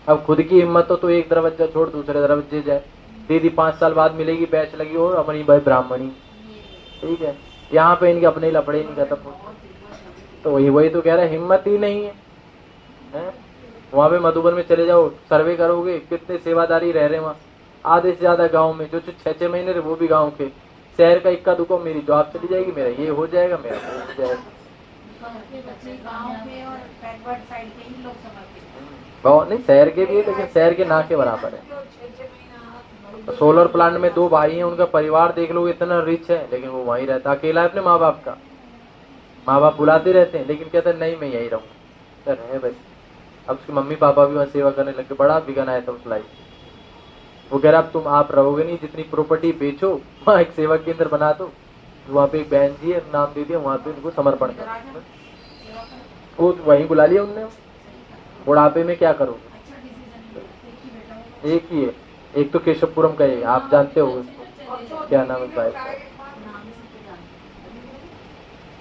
अब खुद की हिम्मत हो तो एक दरवाजा छोड़ दूसरे दरवाजे जाए। दीदी 5 साल बाद मिलेगी, बैच लगी और अपनी भाई ब्राह्मणी, ठीक है। यहाँ पे इनके अपने लफड़े नहीं खत्म, तो वही तो कह रहा है, हिम्मत ही नहीं है। वहाँ पे मधुबन में चले जाओ, सर्वे करोगे कितने सेवादारी रह रहे वहाँ, आधे से ज्यादा गाँव में, जो 6-6 महीने रहे वो भी गाँव के। शहर का इक्का दुक्का, मेरी जॉब चली जाएगी, मेरा ये हो जाएगा, मेरा वो हो जाएगा। बहुत नहीं, शहर के भी है लेकिन शहर के ना के बराबर है। तो सोलर प्लांट में 2 भाई हैं, उनका परिवार देख लो इतना रिच है, लेकिन वो वहीं रहता अकेला है अपने माँ बाप का। माँ बाप बुलाते रहते हैं लेकिन कहते हैं नहीं मैं यहीं रहूँ, सर है भाई। अब उसके मम्मी पापा भी वहाँ सेवा करने लगे, बड़ा बिगन आया था उस लाइफ। वो कह रहा अब तुम आप रहोगे नहीं, जितनी प्रॉपर्टी बेचो वहाँ एक सेवा केंद्र बना दो, वहाँ पे एक बहन जी है नाम दे दिया, वहाँ पे उनको समर्पण कर। वो वहीं बुला लिया उनने। बुढ़ापे में क्या करोगे, एक ही है, एक तो केशवपुरम का है, आप जानते हो उसको, क्या नाम है भाई,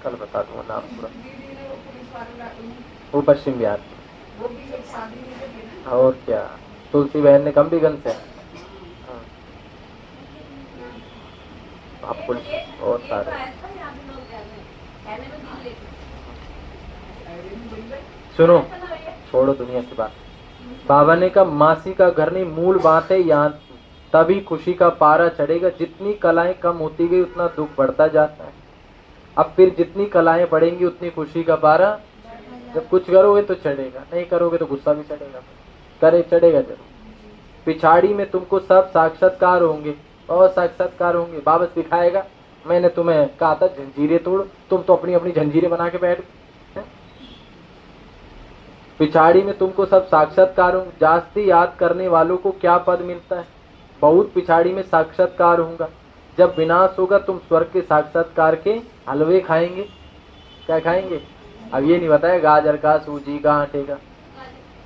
कल बता दूंगा नाम पूरा। वो पश्चिम बिहार की। और क्या, तुलसी बहन ने कम भी गन से हाँ। आपको और सारे सुनो, छोड़ो दुनिया की बात। बाबा ने कहा मासी का घर नहीं, मूल बात है यहाँ, तभी खुशी का पारा चढ़ेगा। जितनी कलाएं कम होती गई उतना दुख बढ़ता जाता है। अब फिर जितनी कलाएं बढ़ेंगी उतनी खुशी का पारा, जब कुछ करोगे तो चढ़ेगा, नहीं करोगे तो गुस्सा भी चढ़ेगा, करे चढ़ेगा जरूर। पिछाड़ी में तुमको सब साक्षात्कार होंगे और साक्षात्कार होंगे। बाबा सिखाएगा, मैंने तुम्हें कहा था जंजीरें तोड़, तुम तो अपनी अपनी जंजीरें बना के बैठ गए। पिछाड़ी में तुमको सब साक्षात्कार होंगे। जास्ती याद करने वालों को क्या पद मिलता है? बहुत पिछाड़ी में साक्षात्कार होगा। जब विनाश होगा तुम स्वर्ग के साक्षात्कार के हलवे खाएंगे। क्या खाएंगे? अब ये नहीं बताया गाजर का, सूजी का, आटे का,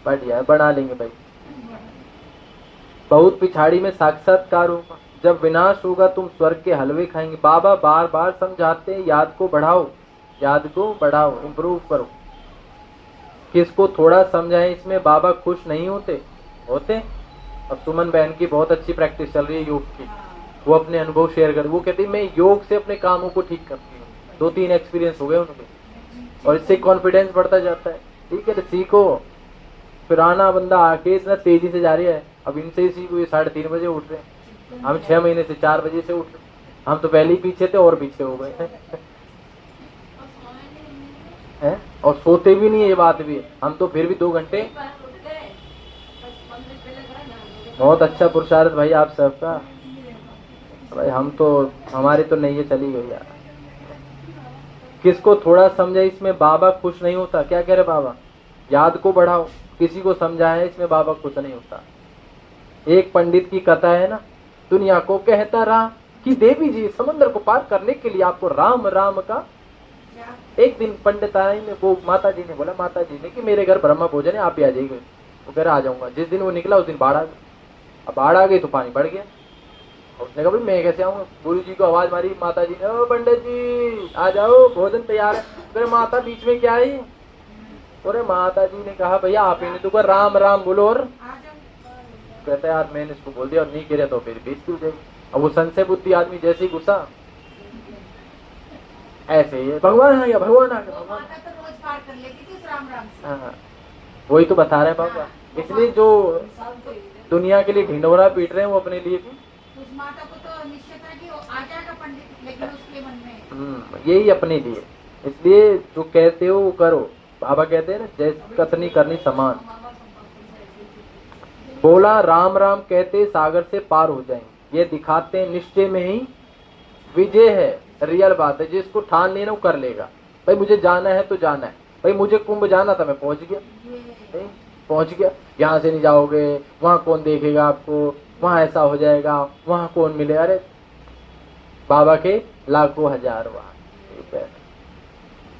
बढ़िया बना लेंगे भाई। बहुत पिछाड़ी में साक्षात्कार होगा। जब विनाश होगा तुम स्वर्ग के हलवे खाएंगे। बाबा बार बार समझाते हैं याद को बढ़ाओ, याद को बढ़ाओ, इम्प्रूव करो। किसको थोड़ा समझाएं, इसमें बाबा खुश नहीं होते? होते। अब सुमन बहन की बहुत अच्छी प्रैक्टिस चल रही है योग की, वो अपने अनुभव शेयर कर, वो कहती मैं योग से अपने कामों को ठीक करती हूँ। 2-3 एक्सपीरियंस हो गए उनके और इससे कॉन्फिडेंस बढ़ता जाता है। ठीक है तो सीखो। पुराना बंदा आके इतना तेजी से जा रही है, अब इनसे ही सीखो। ये 3:30 बजे उठ रहे हैं, हम 6 महीने से 4 बजे से उठ रहे हैं। हम तो पहले ही पीछे थे और पीछे हो गए हैं और सोते भी नहीं है, ये बात भी है। हम तो फिर भी 2 घंटे। बहुत अच्छा पुरुषार्थ भाई आप सबका भाई। हम तो, हमारी तो नहीं है चली गई यार। किसको थोड़ा समझे, इसमें बाबा खुश नहीं होता। क्या कह रहे बाबा? याद को बढ़ाओ। किसी को समझाए इसमें बाबा खुश नहीं होता। एक पंडित की कथा है ना, दुनिया को कहता रहा कि देवी जी समंदर को पार करने के लिए आपको राम राम का। एक दिन पंडित आए ने, वो माता जी ने बोला, माता जी ने कि मेरे घर ब्रह्म भोजन है, आप भी आ जाइए। वो कह रहा आ जाऊंगा। जिस दिन वो निकला उस दिन बाढ़ आ गई। अब बाढ़ आ गई तो पानी बढ़ गया। उसने कहा भाई मैं कैसे आऊंगा? गुरु जी को आवाज मारी माता जी ने, ओ पंडित जी आ जाओ, भोजन तैयार है। अरे माता बीच में क्या आई? अरे माता जी ने कहा भैया आप ही ने तो राम राम बोलो। और कहता यार मैंने इसको बोल दिया और नहीं गिरा तो फिर बेइज्जती हो जाएगी। अब वो संशय बुद्धि आदमी जैसे ही गुस्सा ऐसे ही है, भगवान आ गया, भगवान आ गया, भगवान। माता तो रोज पार कर लेती थी उस राम राम से। हाँ वही तो बता रहे बाबा। इसलिए जो दुनिया के लिए ढिंडोरा पीट रहे हैं वो अपने लिए भी। उस माता को तो निश्चित है कि वो आ जाएगा पंडित, लेकिन उसके मन में यही अपने लिए। इसलिए जो कहते हो वो करो। बाबा कहते हैं ना जैसे कथनी करनी समान। बोला राम राम कहते सागर से पार हो जाएंगे। ये दिखाते हैं निश्चय में ही विजय है। रियल बात है, जिसको ठान लेना वो कर लेगा। भाई मुझे जाना है तो जाना है। भाई मुझे कुंभ जाना था, मैं पहुंच गया। पहुंच गया। यहाँ से नहीं जाओगे, वहां कौन देखेगा आपको, वहां ऐसा हो जाएगा, वहां कौन मिले। अरे बाबा के लाखों हजार वहां।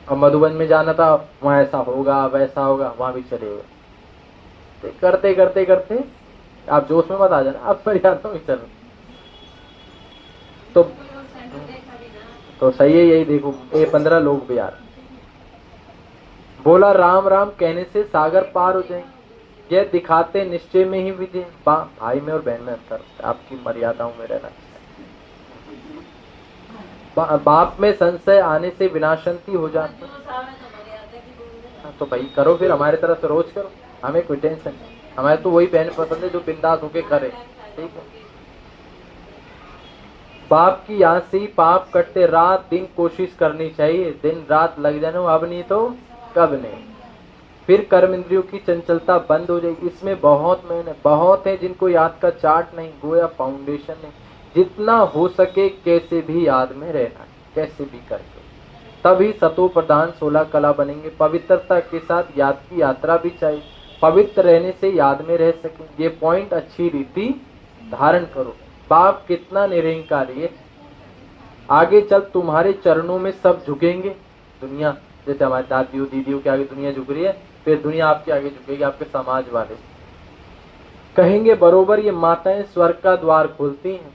अब मधुबन में जाना था, वहां ऐसा होगा वैसा होगा, वहां भी चले गए। तो करते करते करते आप जोश में मत आ जाना, आप मर्यादा में चलो। तो सही है यही। देखो ये 15 लोग भी यार। बोला राम राम कहने से सागर पार हो जाएंगे। यह दिखाते निश्चय में ही विजय। भाई में और बहन में अंतर, आपकी मर्यादाओं में रहना। बाप में संशय आने से विनाशंती हो जाती। तो भाई करो फिर, हमारे तरफ से रोज करो, हमें कोई टेंशन नहीं। हमारे तो वही बहन पसंद है जो बिंदास होके करे। ठीक है। बाप की याद से ही पाप कटते, रात दिन कोशिश करनी चाहिए। दिन रात लग जाना, अब नहीं तो कब नहीं। फिर कर्म इंद्रियों की चंचलता बंद हो जाएगी। इसमें बहुत मेहनत, बहुत है जिनको याद का चार्ट नहीं, गोया फाउंडेशन नहीं। जितना हो सके कैसे भी याद में रहना, कैसे भी करके, तभी सतो प्रधान 16 कला बनेंगे। पवित्रता के साथ याद की यात्रा भी चाहिए। पवित्र रहने से याद में रह सके, ये पॉइंट अच्छी रीति धारण करो। बाप कितना निरंकारी है। आगे चल तुम्हारे चरणों में सब झुकेंगे। दुनिया जैसे हमारे दादियों दीदियों के आगे दुनिया झुक रही है, फिर दुनिया आपके आगे झुकेगी। आपके समाज वाले कहेंगे बरोबर ये माताएं स्वर्ग का द्वार खोलती हैं।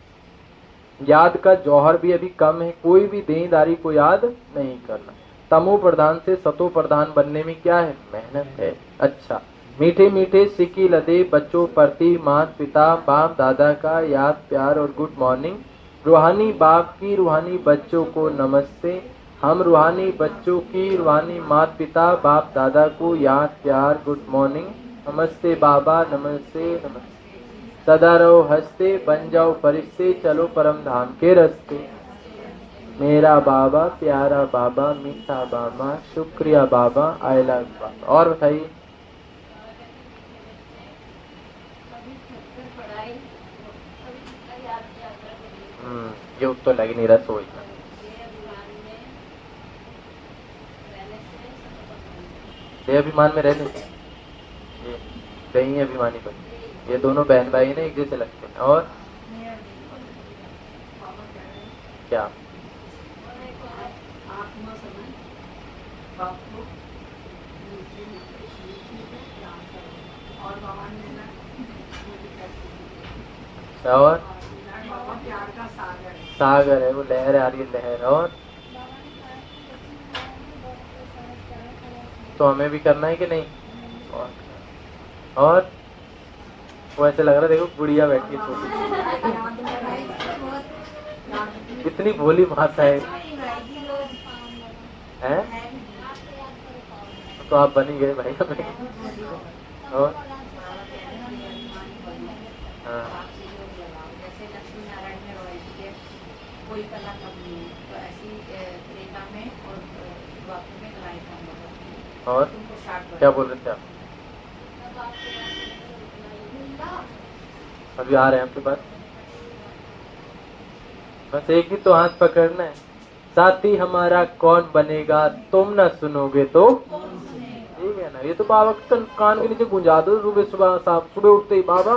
याद का जौहर भी अभी कम है। कोई भी देनदारी को याद नहीं करना। तमो प्रधान से सतो प्रधान बनने में क्या है? मेहनत है। अच्छा, मीठे मीठे सिक्की लदे बच्चों प्रति माता पिता बाप दादा का याद प्यार और गुड मॉर्निंग। रूहानी बाप की रूहानी बच्चों को नमस्ते। हम रूहानी बच्चों की रूहानी माता पिता बाप दादा को याद प्यार गुड मॉर्निंग। नमस्ते बाबा, नमस्ते नमस्ते। सदा रहो हंसते, बन जाओ फरिश्ते, चलो परम धाम के रास्ते। मेरा बाबा, प्यारा बाबा, मीठा बाबा, शुक्रिया बाबा, आई लव बाबा। और बताइए। ये उत्तर लग नहीं रहा सोई। ये अभिमान में रहने से ये दही अभिमानी बन, ये दोनों बहन भाई ने एक जैसे लगते हैं। और क्या? और सागर है, वो लहर आ रही है, लहर। और तो हमें भी करना है कि नहीं? और वो ऐसे लग रहा है, देखो गुड़िया बैठी है छोटी, कितनी भोली भाषा है? तो आप बन ही गए भाई। और हाँ, कोई कला कम नहीं है, तो ऐसी त्रेता में और द्वापर में कलाई कम। और क्या बोल रहे थे आप? अभी आ रहे हैं आपके पास। बस एक ही तो हाथ पकड़ना है। साथी हमारा कौन बनेगा, तुम ना सुनोगे तो ठीक है ना। ये तो बाबा कान के नीचे गुंजा दो सुबह सुबह, साफ सुबह उठते ही बाबा,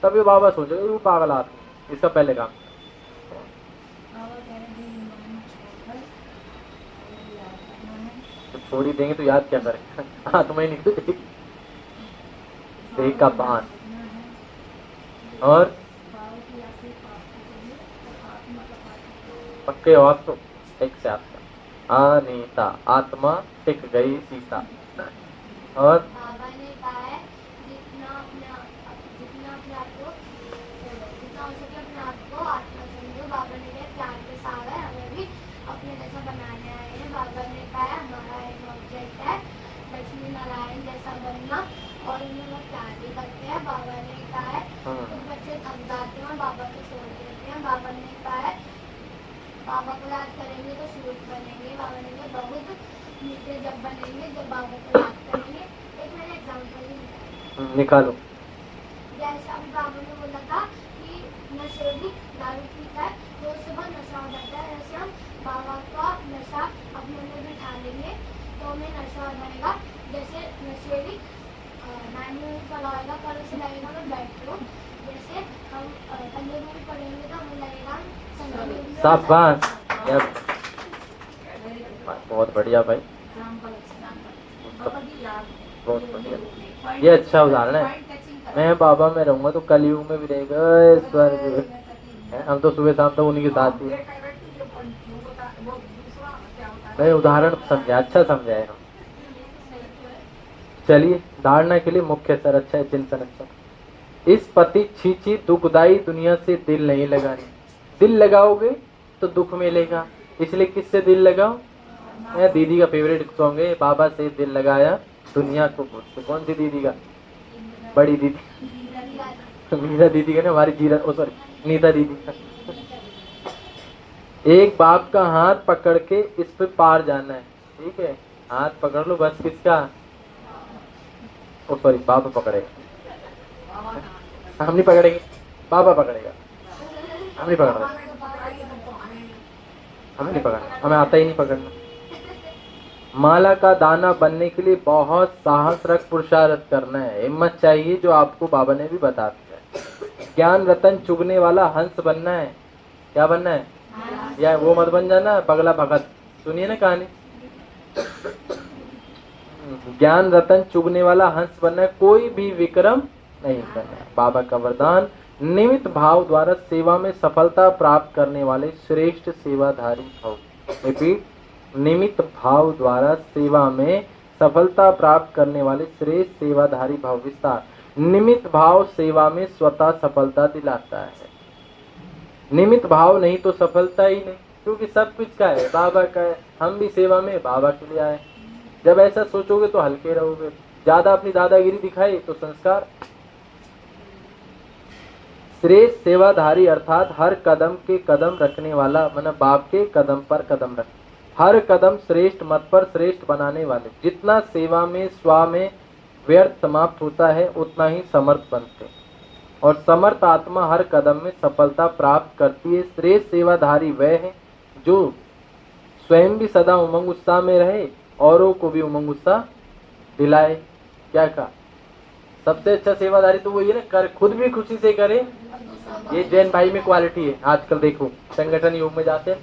तब ये बाबा सोचेगा वो पागल आदमी। इसका पहले काम तो छोड़ ही देंगे तो याद क्या करें। आत्मा ही निकल देह का भान। और पक्के हो आप तो एक से आपका अनीता, आत्मा टिक गई सीता। और बाबा ने कहा है जितना अपने आप को जितना हो सके अपने आप को आत्मा समझो। बाबा ने कहा प्यार के सागर हमें भी अपने जैसा बनाने आए हैं। बाबा ने कहा हमारा एक ऑब्जेक्ट है लक्ष्मी नारायण जैसा बनना, और उन्हें वो प्यार भी करते हैं। बाबा ने कहा है कुछ बच्चे थक जाते हैं और बाबा को छोड़ देते हैं। बाबा ने कहा है बाबा को याद करेंगे तो सूरज बनेंगे। बाबा ने कहा बहुत मीठे जब बनेंगे जब बाबा को याद करेंगे। एक मैंने एग्जाम्पल निकालो। जैसे अभी बाबा ने बोला था कि नशेड़ी दारू पीता है तो उससे बहुत नशा हो जाता है। ऐसे हम बाबा का नशा अपने में बिठा लेंगे तो हमें नशा हो जाएगा। जैसे नशेड़ी मैनुअल पढ़ाएगा पर उसे लगेगा मैं बैठ लो। जैसे हम पंजे में भी पढ़ेंगे तो हमें लगेगा शाबाश, बहुत बढ़िया भाई, बहुत बढ़िया। ये अच्छा उदाहरण है। मैं बाबा में रहूंगा तो कलयुग में भी रहेगा स्वर्ग। हम तो सुबह शाम तक उन्हीं के साथ ही। मैं उदाहरण समझा, अच्छा समझाए हम। चलिए, धारणा के लिए मुख्य सर अच्छा है, चिंतन अच्छा। इस पति छीची दुखदाई दुनिया से दिल नहीं लगानी। दिल लगाओगे तो दुख मिलेगा, इसलिए किससे दिल लगाओ? दीदी का फेवरेट सॉन्ग है, बाबा से दिल लगाया दुनिया को भूल। तो कौन सी दीदी का? बड़ी दीदी मीरा दीदी का ना, हमारी जीरा सॉरी नीता दीदी का। एक बाप का हाथ पकड़ के इस पे पार जाना है, ठीक है? हाथ पकड़ लो बस। किसका? ओ सॉरी, बाबा पकड़ेगा, हम नहीं पकड़ेंगे, बाबा पकड़ेगा। हम नहीं पकड़ रहे, हमें नहीं पकड़ना, हमें आता ही नहीं पकड़ना। माला का दाना बनने के लिए बहुत साहस रख पुरुषार्थ करना है, हिम्मत चाहिए, जो आपको बाबा ने भी बता दिया। ज्ञान रतन चुगने वाला हंस बनना है। क्या बनना है? या वो मत बन जाना पगला भगत। सुनिए ना कहानी। ज्ञान रतन चुगने वाला हंस बनना है, कोई भी विक्रम नहीं करना है। बाबा का वरदान, निमित्त भाव द्वारा सेवा में सफलता प्राप्त करने वाले श्रेष्ठ सेवाधारी भव। रिपीट, निमित्त भाव द्वारा सेवा में सफलता प्राप्त करने वाले श्रेष्ठ सेवाधारी भाव विस्तार। निमित्त भाव सेवा में स्वतः सफलता दिलाता है। निमित्त भाव नहीं तो सफलता ही नहीं, क्योंकि सब कुछ का है, बाबा का है, हम भी सेवा में बाबा के लिए आए। जब ऐसा सोचोगे तो हल्के रहोगे। ज्यादा अपनी दादागिरी दिखाई तो संस्कार। श्रेष्ठ सेवाधारी अर्थात हर कदम के कदम रखने वाला, मतलब बाप के कदम पर कदम रख, हर कदम श्रेष्ठ मत पर श्रेष्ठ बनाने वाले। जितना सेवा में स्व में व्यर्थ समाप्त होता है उतना ही समर्थ बनते, और समर्थ आत्मा हर कदम में सफलता प्राप्त करती है। श्रेष्ठ सेवाधारी वह है जो स्वयं भी सदा उमंग उत्साह में रहे, औरों को भी उमंग उत्साह दिलाए। क्या कहा? सबसे अच्छा सेवाधारी तो वही है ना, कर खुद भी खुशी से करे। ये जैन भाई में क्वालिटी है। आजकल देखो संगठन योग में जाते हैं,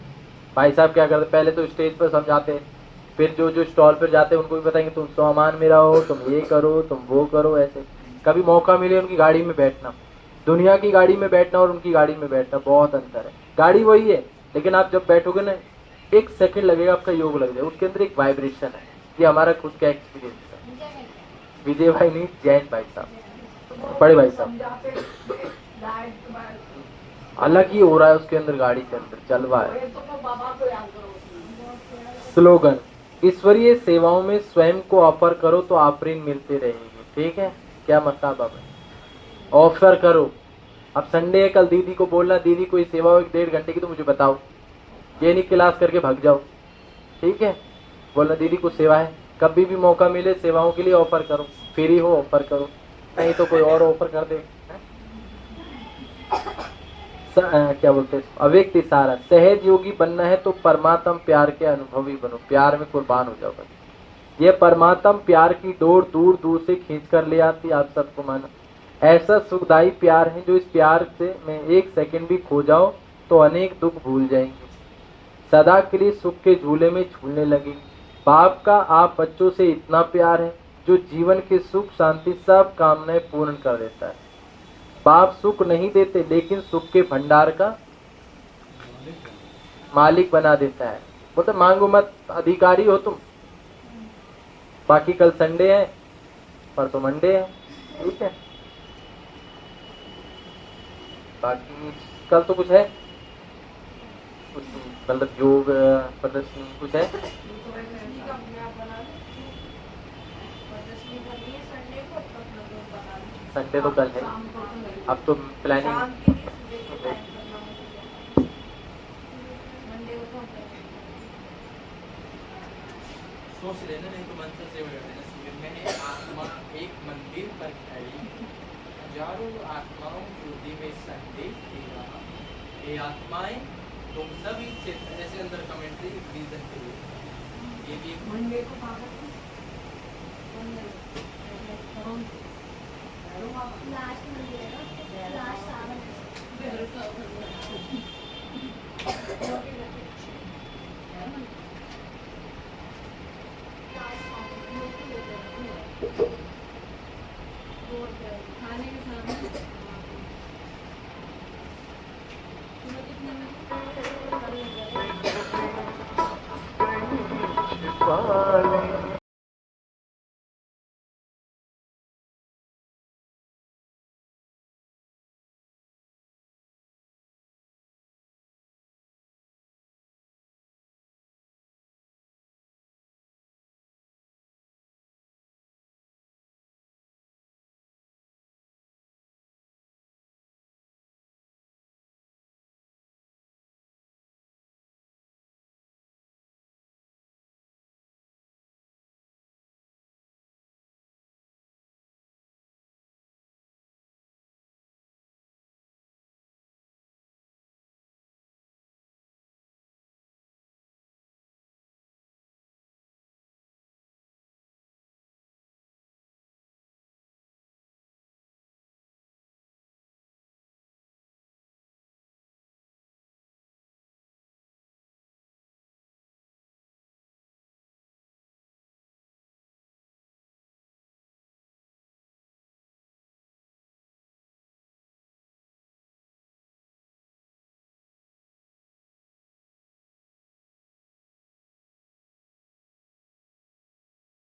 भाई साहब क्या करते, पहले तो स्टेज पर समझाते हैं, फिर जो स्टॉल पर जाते हैं उनको भी बताएंगे तुम सामान में रहो, तुम ये करो, तुम वो करो। ऐसे कभी मौका मिले उनकी गाड़ी में बैठना, दुनिया की गाड़ी में बैठना और उनकी गाड़ी में बैठना बहुत अंतर है। गाड़ी वही है, लेकिन आप जब बैठोगे ना, एक सेकंड लगेगा आपका योग लग जाए, उसके अंदर एक वाइब्रेशन है। ये हमारा खुद का एक्सपीरियंस है। विजय भाई नहीं, जैन भाई साहब, बड़े भाई साहब, अलग ही हो रहा है उसके अंदर, गाड़ी के अंदर चलवा है। स्लोगन, ईश्वरीय सेवाओं में स्वयं को ऑफर करो तो ऑफरिंग मिलते रहेंगे। ठीक है, क्या मतलब है? ऑफर करो। अब संडे है, कल दीदी को बोलना दीदी कोई सेवा हो 1-1.5 घंटे की तो मुझे बताओ, ये नहीं क्लास करके भाग जाओ। ठीक है, बोलना दीदी को सेवा है, कभी भी मौका मिले सेवाओं के लिए ऑफर करो, फ्री हो ऑफर करो, नहीं तो कोई और ऑफर कर दे। क्या बोलते हैं, अव्यक्त इशारा, सहज योगी बनना है तो परमात्म प्यार के अनुभवी बनो, प्यार में कुर्बान हो जाओ। ये परमात्म प्यार की डोर दूर दूर से खींच कर ले आती, आप सबको माना। ऐसा सुखदायी प्यार है जो इस प्यार से मैं 1 सेकंड भी खो जाओ तो अनेक दुख भूल जाएंगे, सदा के लिए सुख के झूले में झूलने लगे। बाप का आप बच्चों से इतना प्यार है जो जीवन के सुख शांति सब कामनाएं पूर्ण कर देता है। बाप सुख नहीं देते लेकिन सुख के भंडार का मालिक बना देता है। बोलते मांगो मत, अधिकारी हो तुम। बाकी कल संडे है, परसों मंडे है। ठीक है, बाकी कल तो कुछ है, कुछ मतलब योग प्रदर्शनी कुछ है। संडे तो कल है, अब तो प्लानिंग सोच लेना, नहीं तो मन से सेवा कर देना। शिविर में है आत्मा एक मंदिर पर खड़ी, हजारों आत्माओं की हृदय में संदेश दे रहा। ये आत्माएं तुम सभी क्षेत्र, ऐसे अंदर कमेंट्री रीजन के लिए ये मंडे को लास्ट में